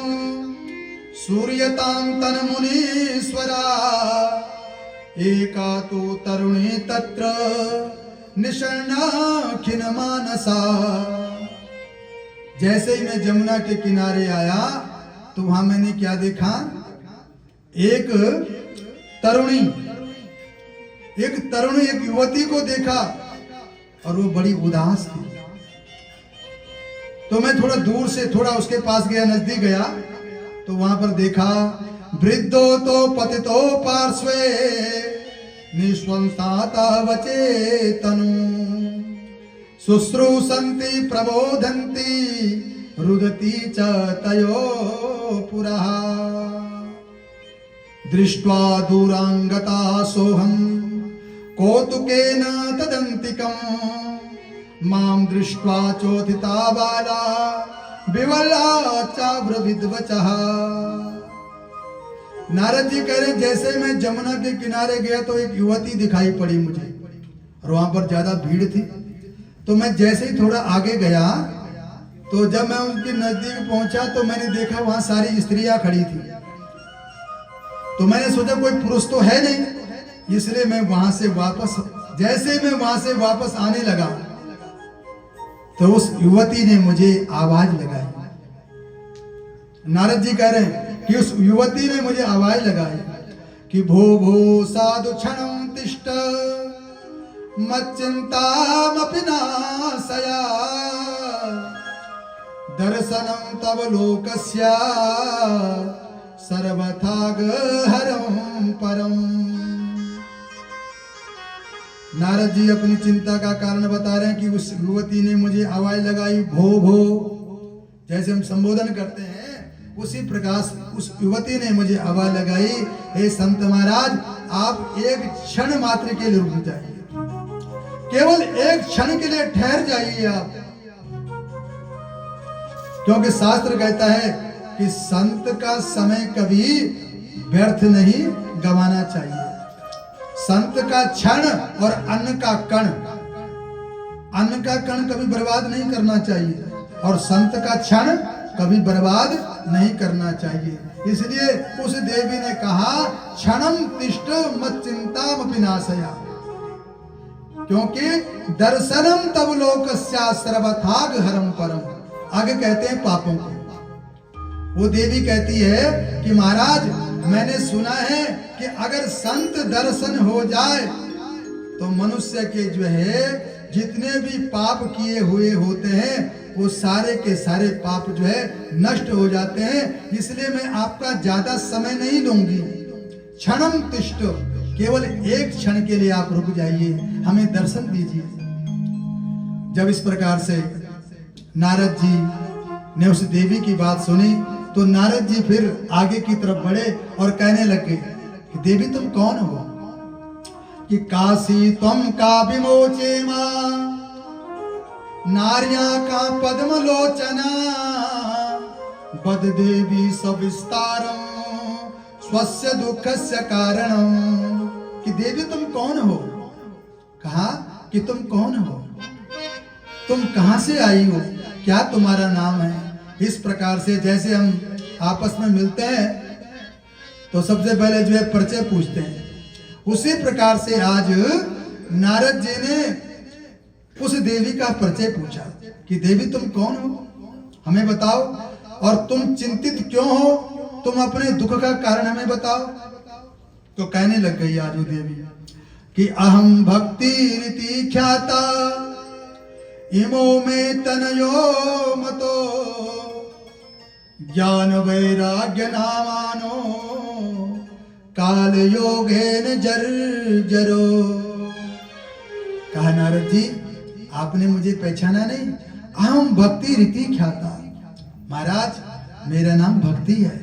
सूर्यतां तन मुनीश्वरा एका तो तरुणी तत्र निषण्णा खिन मानसा। जैसे ही मैं जमुना के किनारे आया तो वहां मैंने क्या देखा? एक तरुणी, एक युवती को देखा, और वो बड़ी उदास थी। तो मैं थोड़ा दूर से थोड़ा उसके पास गया, नजदीक गया, तो वहां पर देखा वृद्धो तो पतितो पार्श्वे निश्वंसाता वचे तनु शुश्रूषन्ति प्रबोधन्ति रुदति च तयो पुरः दृष्ट्वा दूरांगता सोहम कौतुकेन तदन्तिकम् मां दृष्ट्वा चोथिता बाला विवला चाब्रविद्वचः। नारद जी कह रहे जैसे मैं जमुना के किनारे गया तो एक युवती दिखाई पड़ी मुझे और वहां पर ज्यादा भीड़ थी। तो मैं जैसे ही थोड़ा आगे गया तो जब मैं उनके नजदीक पहुंचा तो मैंने देखा वहां सारी स्त्रियां खड़ी थी। तो मैंने सोचा कोई पुरुष तो है नहीं, इसलिए मैं वहां से वापस आने लगा तो उस युवती ने मुझे आवाज लगाई। नारद जी कह रहे हैं कि उस युवती ने मुझे आवाज लगाई कि भो भो साधु क्षणं तिष्ठ मच्चिन्तामपि नाशया दर्शनं तव लोकस्य सर्वथागहरं परम। नारद जी अपनी चिंता का कारण बता रहे हैं कि उस युवती ने मुझे आवाज लगाई भो भो, जैसे हम संबोधन करते हैं उसी प्रकार उस युवती ने मुझे आवाज लगाई, हे संत महाराज आप एक क्षण मात्र के लिए रुक जाइए, केवल एक क्षण के लिए ठहर जाइए आप, क्योंकि शास्त्र कहता है कि संत का समय कभी व्यर्थ नहीं गंवाना चाहिए। संत का क्षण और अन्न का कण कभी बर्बाद नहीं करना चाहिए और संत का क्षण कभी बर्बाद नहीं करना चाहिए। इसलिए उस देवी ने कहा क्षणम तिष्ठ मच्चिन्तामपि नाशया, क्योंकि दर्शनम तव लोकस्या सर्वथागहरं परम। आगे कहते हैं पापों को। वो देवी कहती है कि महाराज मैंने सुना है कि अगर संत दर्शन हो जाए तो मनुष्य के जो है जितने भी पाप किए हुए होते हैं वो सारे के सारे पाप जो है नष्ट हो जाते हैं। इसलिए मैं आपका ज्यादा समय नहीं लूंगी, क्षणम तिष्ठ, केवल एक क्षण के लिए आप रुक जाइए, हमें दर्शन दीजिए। जब इस प्रकार से नारद जी ने उस देवी की बात सुनी तो नारद जी फिर आगे की तरफ बढ़े और कहने लगे कि देवी तुम कौन हो? कि काशी त्वं का विमोचे मां नार्या का पद्मलोचना बद देवी सविस्तारम स्वस्य दुःखस्य कारणम। कि देवी तुम कौन हो? कहा कि तुम कौन हो, तुम कहां से आई हो, क्या तुम्हारा नाम है? इस प्रकार से जैसे हम आपस में मिलते हैं तो सबसे पहले जो है परिचय पूछते हैं, उसी प्रकार से आज नारद जी ने उस देवी का परिचय पूछा कि देवी तुम कौन हो, हमें बताओ, और तुम चिंतित क्यों हो, तुम अपने दुख का कारण हमें बताओ। तो कहने लग गई आज वो देवी कि अहम भक्ति रीति ख्याता इमो में तनयो मतो ज्ञान वैराग्य नामानो काल योगेन जरो। कहा नारद जी आपने मुझे पहचाना नहीं, अहम भक्ति रीति ख्याता। महाराज मेरा नाम भक्ति है,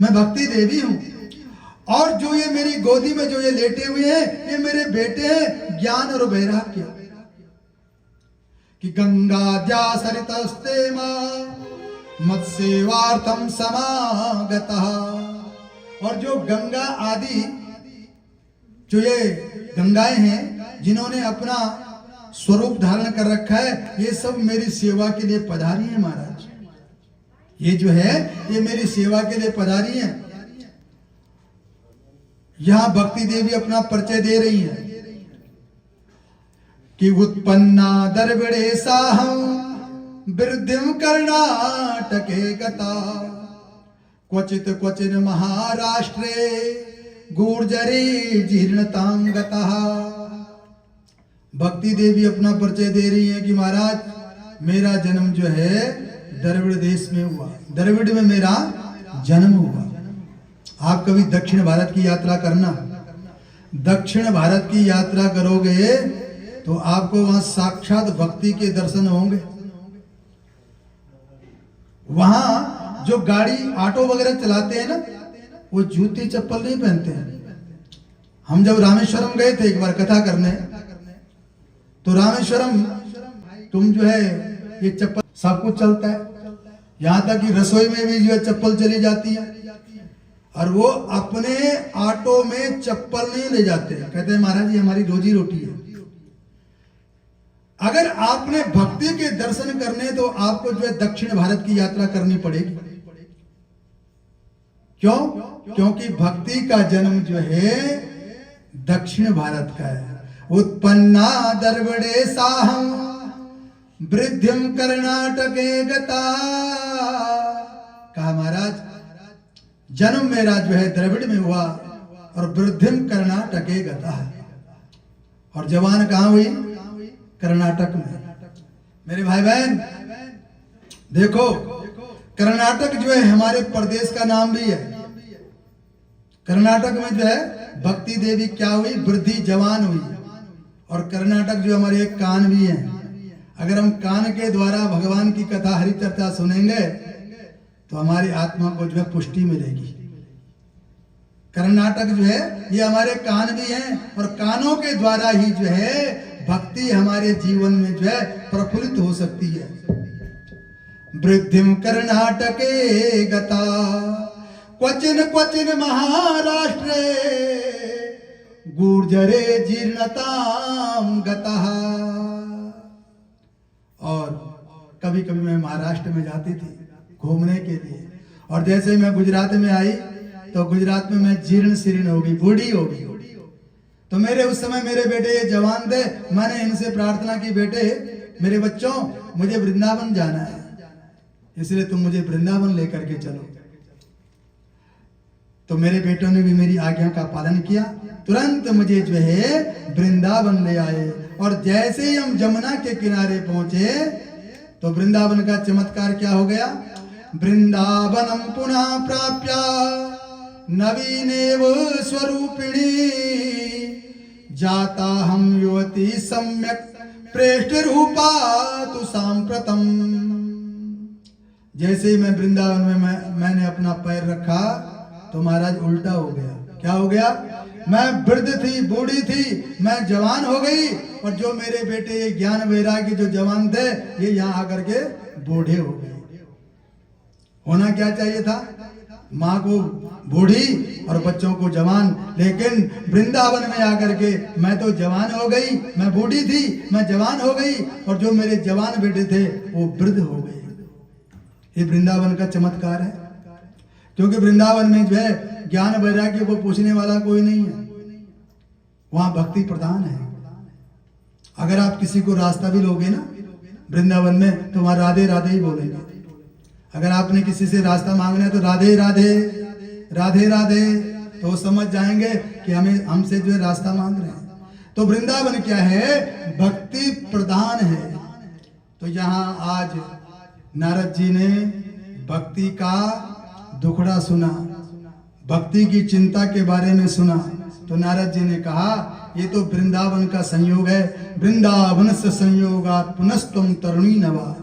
मैं भक्ति देवी हूं, और जो ये मेरी गोदी में जो ये लेटे हुए हैं ये मेरे बेटे हैं ज्ञान और वैराग्य। कि गंगा द्या सरितस्ते मत्सेवार्थम समागतः, और जो गंगा आदि जो ये गंगाएं हैं जिन्होंने अपना स्वरूप धारण कर रखा है ये सब मेरी सेवा के लिए पधारी है। महाराज ये जो है ये मेरी सेवा के लिए पधारी है। यहां भक्ति देवी अपना परिचय दे रही है कि उत्पन्ना दरबड़े साहं वृद्धिं कर्णाटके गता क्वचित क्वचिन महाराष्ट्रे गुर्जरे जीर्णतां गतः। भक्ति देवी अपना परिचय दे रही है कि महाराज मेरा जन्म जो है द्रविड़ देश में हुआ, द्रविड़ में मेरा जन्म हुआ। आप कभी दक्षिण भारत की यात्रा करना, दक्षिण भारत की यात्रा करोगे तो आपको वहां साक्षात भक्ति के दर्शन होंगे। वहां जो गाड़ी ऑटो वगैरह चलाते हैं ना, वो जूती चप्पल नहीं पहनते हैं। हम जब रामेश्वरम गए थे एक बार कथा करने, तो रामेश्वरम तुम जो है ये चप्पल सब कुछ चलता है, यहां तक कि रसोई में भी जो है चप्पल चली जाती है। और वो अपने ऑटो में चप्पल नहीं ले जाते, कहते हैं महाराज ये हमारी रोजी रोटी है। अगर आपने भक्ति के दर्शन करने तो आपको जो है दक्षिण भारत की यात्रा करनी पड़ेगी। क्यों? क्योंकि भक्ति का जन्म जो है दक्षिण भारत का है। उत्पन्ना दर्वडे साहम वृद्धिम कर्नाटके गता। कहा महाराज जन्म मेरा जो है द्रविड़ में हुआ और वृद्धिम कर्नाटके गता, और जवान कहां हुई? कर्नाटक में। मेरे भाई बहन देखो, कर्नाटक जो है हमारे प्रदेश का नाम भी है। कर्नाटक में जो है भक्ति देवी क्या हुई? वृद्धि, जवान हुई। और कर्नाटक जो हमारे एक कान भी है। अगर हम कान के द्वारा भगवान की कथा हरि चर्चा सुनेंगे तो हमारी आत्मा को जो है पुष्टि मिलेगी। कर्नाटक जो है ये हमारे कान भी हैं, और कानों के द्वारा ही जो है भक्ति हमारे जीवन में जो है प्रफुल्लित हो सकती है। वृद्धिम कर्नाटके गता क्वचिन क्वचिन महाराष्ट्रे गुर्जरे जीर्णताम गता। और कभी कभी मैं महाराष्ट्र में जाती थी घूमने के लिए, और जैसे मैं गुजरात में आई तो गुजरात में मैं जीर्ण शीर्ण हो गई, बूढ़ी हो गई। तो मेरे उस समय मेरे बेटे ये जवान थे, मैंने इनसे प्रार्थना की, बेटे मेरे बच्चों मुझे वृंदावन जाना है, इसलिए तुम मुझे वृंदावन लेकर के चलो। तो मेरे बेटों ने भी मेरी आज्ञा का पालन किया, तुरंत मुझे जो है वृंदावन ले आए। और जैसे ही हम जमुना के किनारे पहुंचे तो वृंदावन का चमत्कार क्या हो गया? वृंदावनम पुनः प्राप्य नवीनेव स्वरूपिणी जाता हम युवती सम्यक प्रेष्ठ रूपा तु सांप्रतम। जैसे ही मैं वृंदावन में मैंने अपना पैर रखा तो महाराज उल्टा हो गया। क्या हो गया? मैं वृद्ध थी, बूढ़ी थी, मैं जवान हो गई, और जो मेरे बेटे ये ज्ञान वैराग्य जो जवान थे ये यहाँ आकर के बूढ़े हो गए। होना क्या चाहिए था? माँ को बूढ़ी और बच्चों को जवान। लेकिन वृंदावन में आकर के मैं तो जवान हो गई, मैं बूढ़ी थी, मैं जवान हो गई, और जो मेरे जवान बेटे थे वो वृद्ध हो गए। ये वृंदावन का चमत्कार है, क्योंकि वृंदावन में जो है ज्ञान वैराग्य को पूछने वाला कोई नहीं है, वहां भक्ति प्रधान है। अगर आप किसी को रास्ता भी लोगे ना वृंदावन में तो वहां राधे राधे ही बोलेंगे। अगर आपने किसी से रास्ता मांगना है तो राधे राधे राधे राधे, तो वो समझ जाएंगे कि हमसे जो है रास्ता मांग रहे हैं। तो वृंदावन क्या है? भक्ति प्रधान है। तो यहाँ आज नारद जी ने भक्ति का दुखड़ा सुना, भक्ति की चिंता के बारे में सुना, तो नारद जी ने कहा ये तो वृंदावन का संयोग है। वृंदावन से संयोगात् पुनस्तम तरुणी नवा।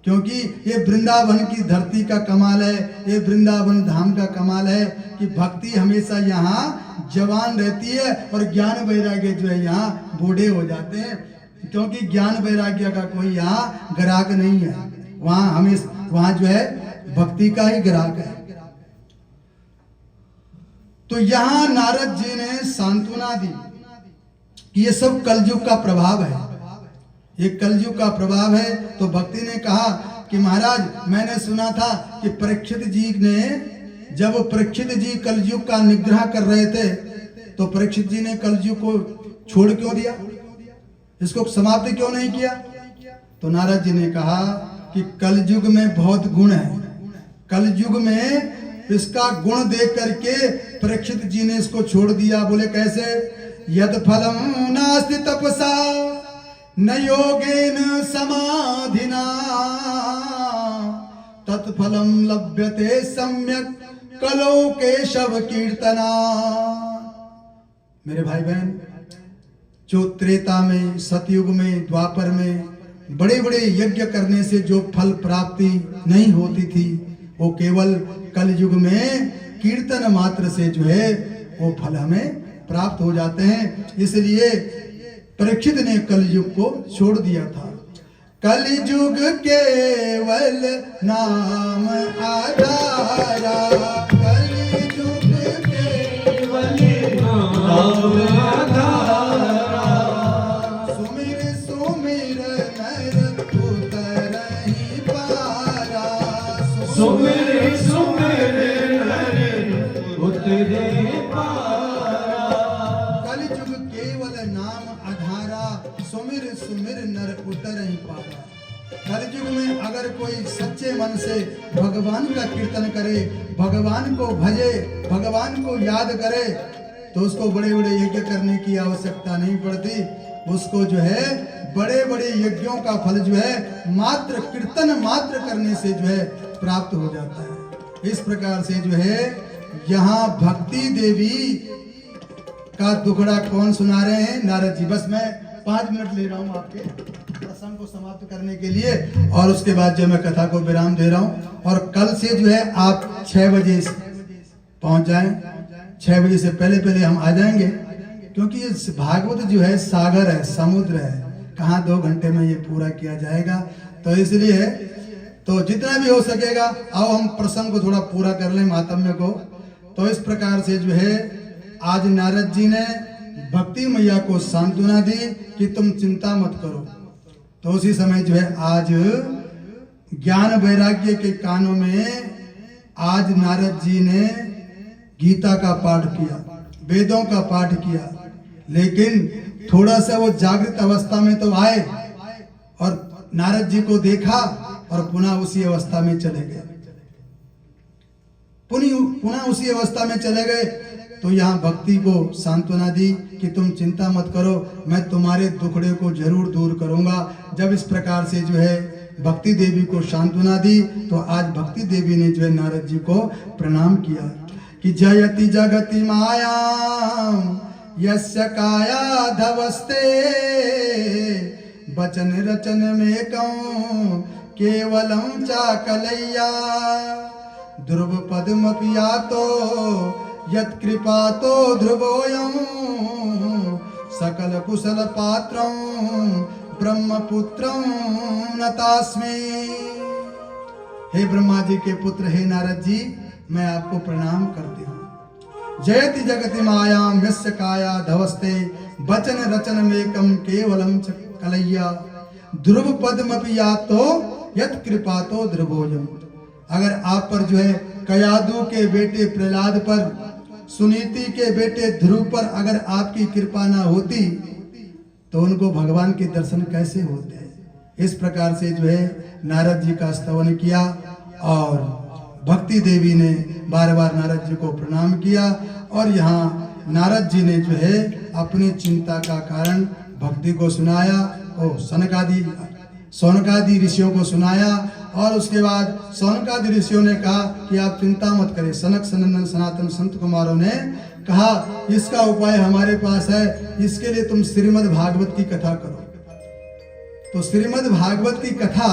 क्योंकि ये वृंदावन की धरती का कमाल है, ये वृंदावन धाम का कमाल है कि भक्ति हमेशा यहाँ जवान रहती है और ज्ञान वैराग्य जो है यहाँ बूढ़े हो जाते हैं। क्योंकि ज्ञान वैराग्य का कोई यहाँ ग्राहक नहीं है, वहां जो है भक्ति का ही ग्राहक है। तो यहां नारद जी ने सांत्वना दी कि ये सब कलयुग का प्रभाव है, ये कलयुग का प्रभाव है। तो भक्ति ने कहा कि महाराज मैंने सुना था कि परीक्षित जी ने, जब परीक्षित जी कलयुग का निग्रह कर रहे थे तो परीक्षित जी ने कलयुग को छोड़ क्यों दिया, इसको समाप्त क्यों नहीं किया? तो नारद जी ने कहा कि कलयुग में बहुत गुण है, कलयुग में इसका गुण देख करके परीक्षित जी ने इसको छोड़ दिया। बोले कैसे? यद फलम नास्ति तपसा न योगेन समाधिना तत्फलम लभ्यते सम्यक कलो केशव कीर्तना। मेरे भाई बहन, जो त्रेता में, सतयुग में, द्वापर में बड़े बड़े यज्ञ करने से जो फल प्राप्ति नहीं होती थी, वो केवल कलयुग में कीर्तन मात्र से जो है वो फल हमें प्राप्त हो जाते हैं। इसलिए परीक्षित ने कलयुग को छोड़ दिया था। कलयुग केवल नाम आधारा, कलयुग केवल नाम आधारा, सुमिर सुमिर नर उतरहि पारा, सुमिर सुमिर नर उतरे पारा। कलयुग केवल नाम आधारा, सुमिर सुमिर नर उतरहि पारा। कलयुग में अगर कोई सच्चे मन से भगवान का कीर्तन करे, भगवान को भजे, भगवान को याद करे, तो उसको बड़े बड़े यज्ञ करने की आवश्यकता नहीं पड़ती। उसको जो है बड़े बड़े यज्ञों का फल जो है मात्र कीर्तन मात्र करने से जो है प्राप्त हो जाता है। इस प्रकार से जो है यहाँ भक्ति देवी का दुखड़ा कौन सुना रहे हैं? नारद जी। बस मैं 5 मिनट ले रहा हूँ आपके प्रसंग को समाप्त करने के लिए, और उसके बाद जो मैं कथा को विराम दे रहा हूँ। और कल से जो है आप 6 बजे पहुंच जाएं, 6 बजे से पहले पहले हम आ जाएंगे, क्योंकि ये भागवत जो है सागर है, समुद्र है, कहाँ 2 घंटे में ये पूरा किया जाएगा। तो इसलिए तो जितना भी हो सकेगा आओ हम प्रसंग को थोड़ा पूरा कर लें, मातम्य को। तो इस प्रकार से जो है आज नारद जी ने भक्ति मैया को सांत्वना दी कि तुम चिंता मत करो। तो उसी समय जो है आज ज्ञान वैराग्य के कानों में आज नारद जी ने गीता का पाठ किया, वेदों का पाठ किया, लेकिन थोड़ा सा वो जागृत अवस्था में तो आए और नारद जी को देखा और पुनः उसी अवस्था में चले गए, पुनः उसी अवस्था में चले गए। तो यहाँ भक्ति को सांत्वना दी कि तुम चिंता मत करो, मैं तुम्हारे दुखड़े को जरूर दूर करूंगा। जब इस प्रकार से जो है भक्ति देवी को सांत्वना दी, तो आज भक्ति देवी ने जो है नारद जी को प्रणाम किया कि जयति जगति माया यस्य काया धवस्ते, बचन रचन में कौं केवलम चाकलैया, ध्रुव पद्म पिया तो यत् कृपा तो ध्रुवोयं, सकल कुशल पात्रं ब्रह्मपुत्रं नतास्मि। हे ब्रह्मा जी के पुत्र, हे नारद जी, मैं आपको प्रणाम करती हूँ। जयति जगति मायां यस्य काया धवस्ते, बचन रचन मेकम केवलम च कलैया, ध्रुव पद्म पिया तो यत् कृपा तो ध्रुवोयम। अगर आप पर जो है कयादु के बेटे प्रहलाद पर, सुनीति के बेटे ध्रुव पर अगर आपकी कृपा ना होती तो उनको भगवान के दर्शन कैसे होते हैं। इस प्रकार से जो है नारद जी का स्तवन किया और भक्ति देवी ने बार बार नारद जी को प्रणाम किया। और यहाँ नारद जी ने जो है अपनी चिंता का कारण भक्ति को सुनाया और सौनकादि ऋषियों को सुनाया। और उसके बाद सौनकादि ऋषियों ने कहा कि आप चिंता मत करें। सनक सनंदन सनातन संत कुमारों ने कहा इसका उपाय हमारे पास है, इसके लिए तुम श्रीमद् भागवत की कथा करो। तो श्रीमद् भागवत की कथा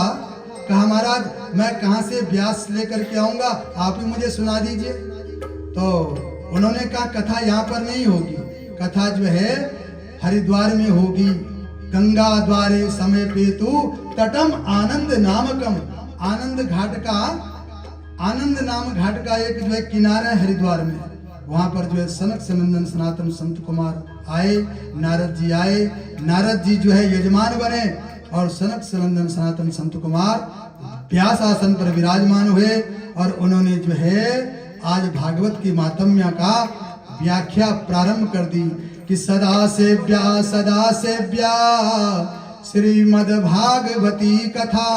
कहा महाराज मैं कहाँ से व्यास लेकर के आऊंगा, आप ही मुझे सुना दीजिए। तो उन्होंने कहा कथा यहाँ पर नहीं होगी, कथा जो है हरिद्वार में होगी। गंगा द्वारे समय पेतु तटम आनंद नामकम, आनंद नाम घाट का एक जो है किनारा है हरिद्वार में, वहां पर जो है सनक सनंदन सनातन संत कुमार आए, नारद जी आए। नारद जी जो है यजमान बने और सनक सनंदन सनातन संत कुमार व्यास आसन पर विराजमान हुए। और उन्होंने जो है आज भागवत की मातम्य का व्याख्या प्रारंभ कर दी कि सदा सेव्या श्रीमद् भागवती कथा।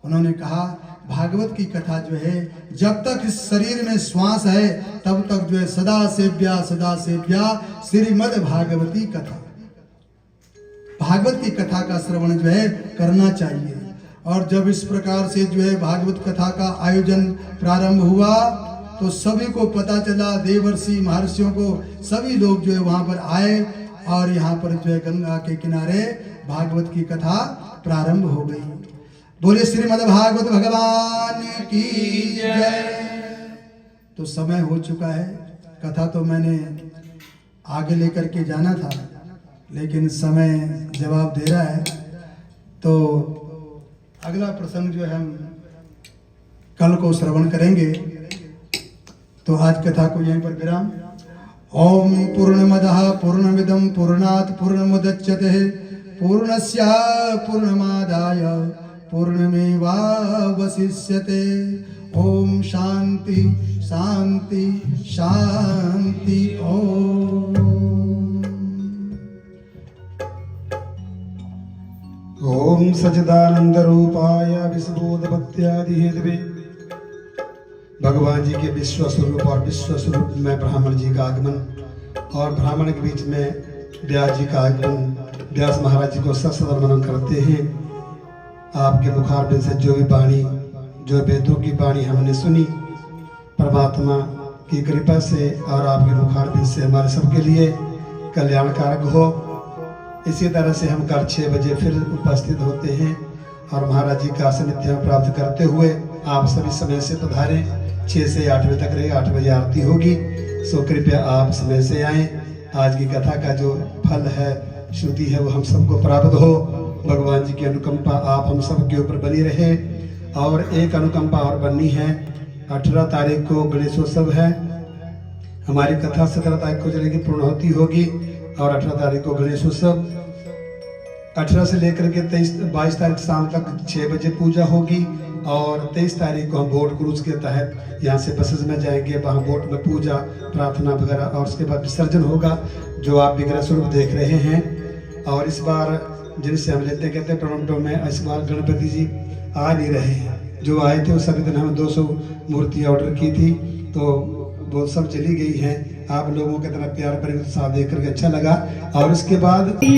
उन्होंने कहा भागवत की कथा जो है जब तक इस शरीर में श्वास है तब तक जो है सदा सेव्या श्रीमद् भागवती कथा, भागवत की कथा का श्रवण जो है करना चाहिए। और जब इस प्रकार से जो है भागवत कथा का आयोजन प्रारंभ हुआ तो सभी को पता चला, देवर्षि महर्षियों को सभी लोग जो है वहां पर आए और यहाँ पर जो है गंगा के किनारे भागवत की कथा प्रारंभ हो गई। बोले श्रीमद् भागवत भगवान की जय। तो समय हो चुका है, कथा तो मैंने आगे लेकर के जाना था, लेकिन समय जवाब दे रहा है। तो अगला प्रसंग जो है हम कल को श्रवण करेंगे। तो आज कथा को यहीं पर विराम। ओम पूर्णमदः पूर्णमिदं पूर्णात् पूर्णमुदच्यते पूर्णस्य पूर्णमादाय पूर्णमेवावशिष्यते। ओम शांति शांति शांति। ओम सच्चिदानंद रूपाय विश्वोदपत्यादि हेतवे भगवान जी के विश्व स्वरूप और विश्व स्वरूप में ब्राह्मण जी का आगमन और ब्राह्मण के बीच में व्यास जी का आगमन। व्यास महाराज जी को सत्सद नमन करते हैं। आपके मुखारबिंद से जो भी वाणी, जो वेदों की वाणी हमने सुनी, परमात्मा की कृपा से और आपके मुखारबिंद से हमारे सबके लिए कल्याणकारक हो। इसी तरह से हम कल 6 बजे फिर उपस्थित होते हैं और महाराज जी का सानिध्य प्राप्त करते हुए आप सभी समय से पधारें। 6 से 8 बजे तक रहेगा, 8 बजे आरती होगी, सो कृपया आप समय से आएं। आज की कथा का जो फल है, श्रुति है, वो हम सबको प्राप्त हो। भगवान जी की अनुकंपा आप हम सब के ऊपर बनी रहे। और एक अनुकंपा और बननी है, 18 तारीख को गणेशोत्सव है। हमारी कथा 17 तारीख को चलेगी, पूर्णाहुति होगी और 18 तारीख को गणेशोत्सव। 18 से लेकर के 22 तारीख शाम तक 6 बजे पूजा होगी और 23 तारीख को हम बोट क्रूज के तहत यहाँ से बसेस में जाएंगे। वहाँ बोट में पूजा प्रार्थना वगैरह और उसके बाद विसर्जन होगा, जो आप विग्रह स्वरूप देख रहे हैं। और इस बार जिनसे हम लेते कहते टोरंटो में, इस बार गणपति जी आ नहीं रहे हैं। जो आए थे उस सभी दिन हमें 200 मूर्ति ऑर्डर की थी, तो वो सब चली गई हैं। आप लोगों के तरफ प्यार पर उत्साह देख करके अच्छा लगा। और उसके बाद श्री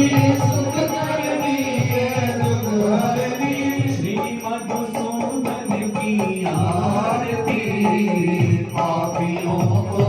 मधुसूदन की आरती, पापियों को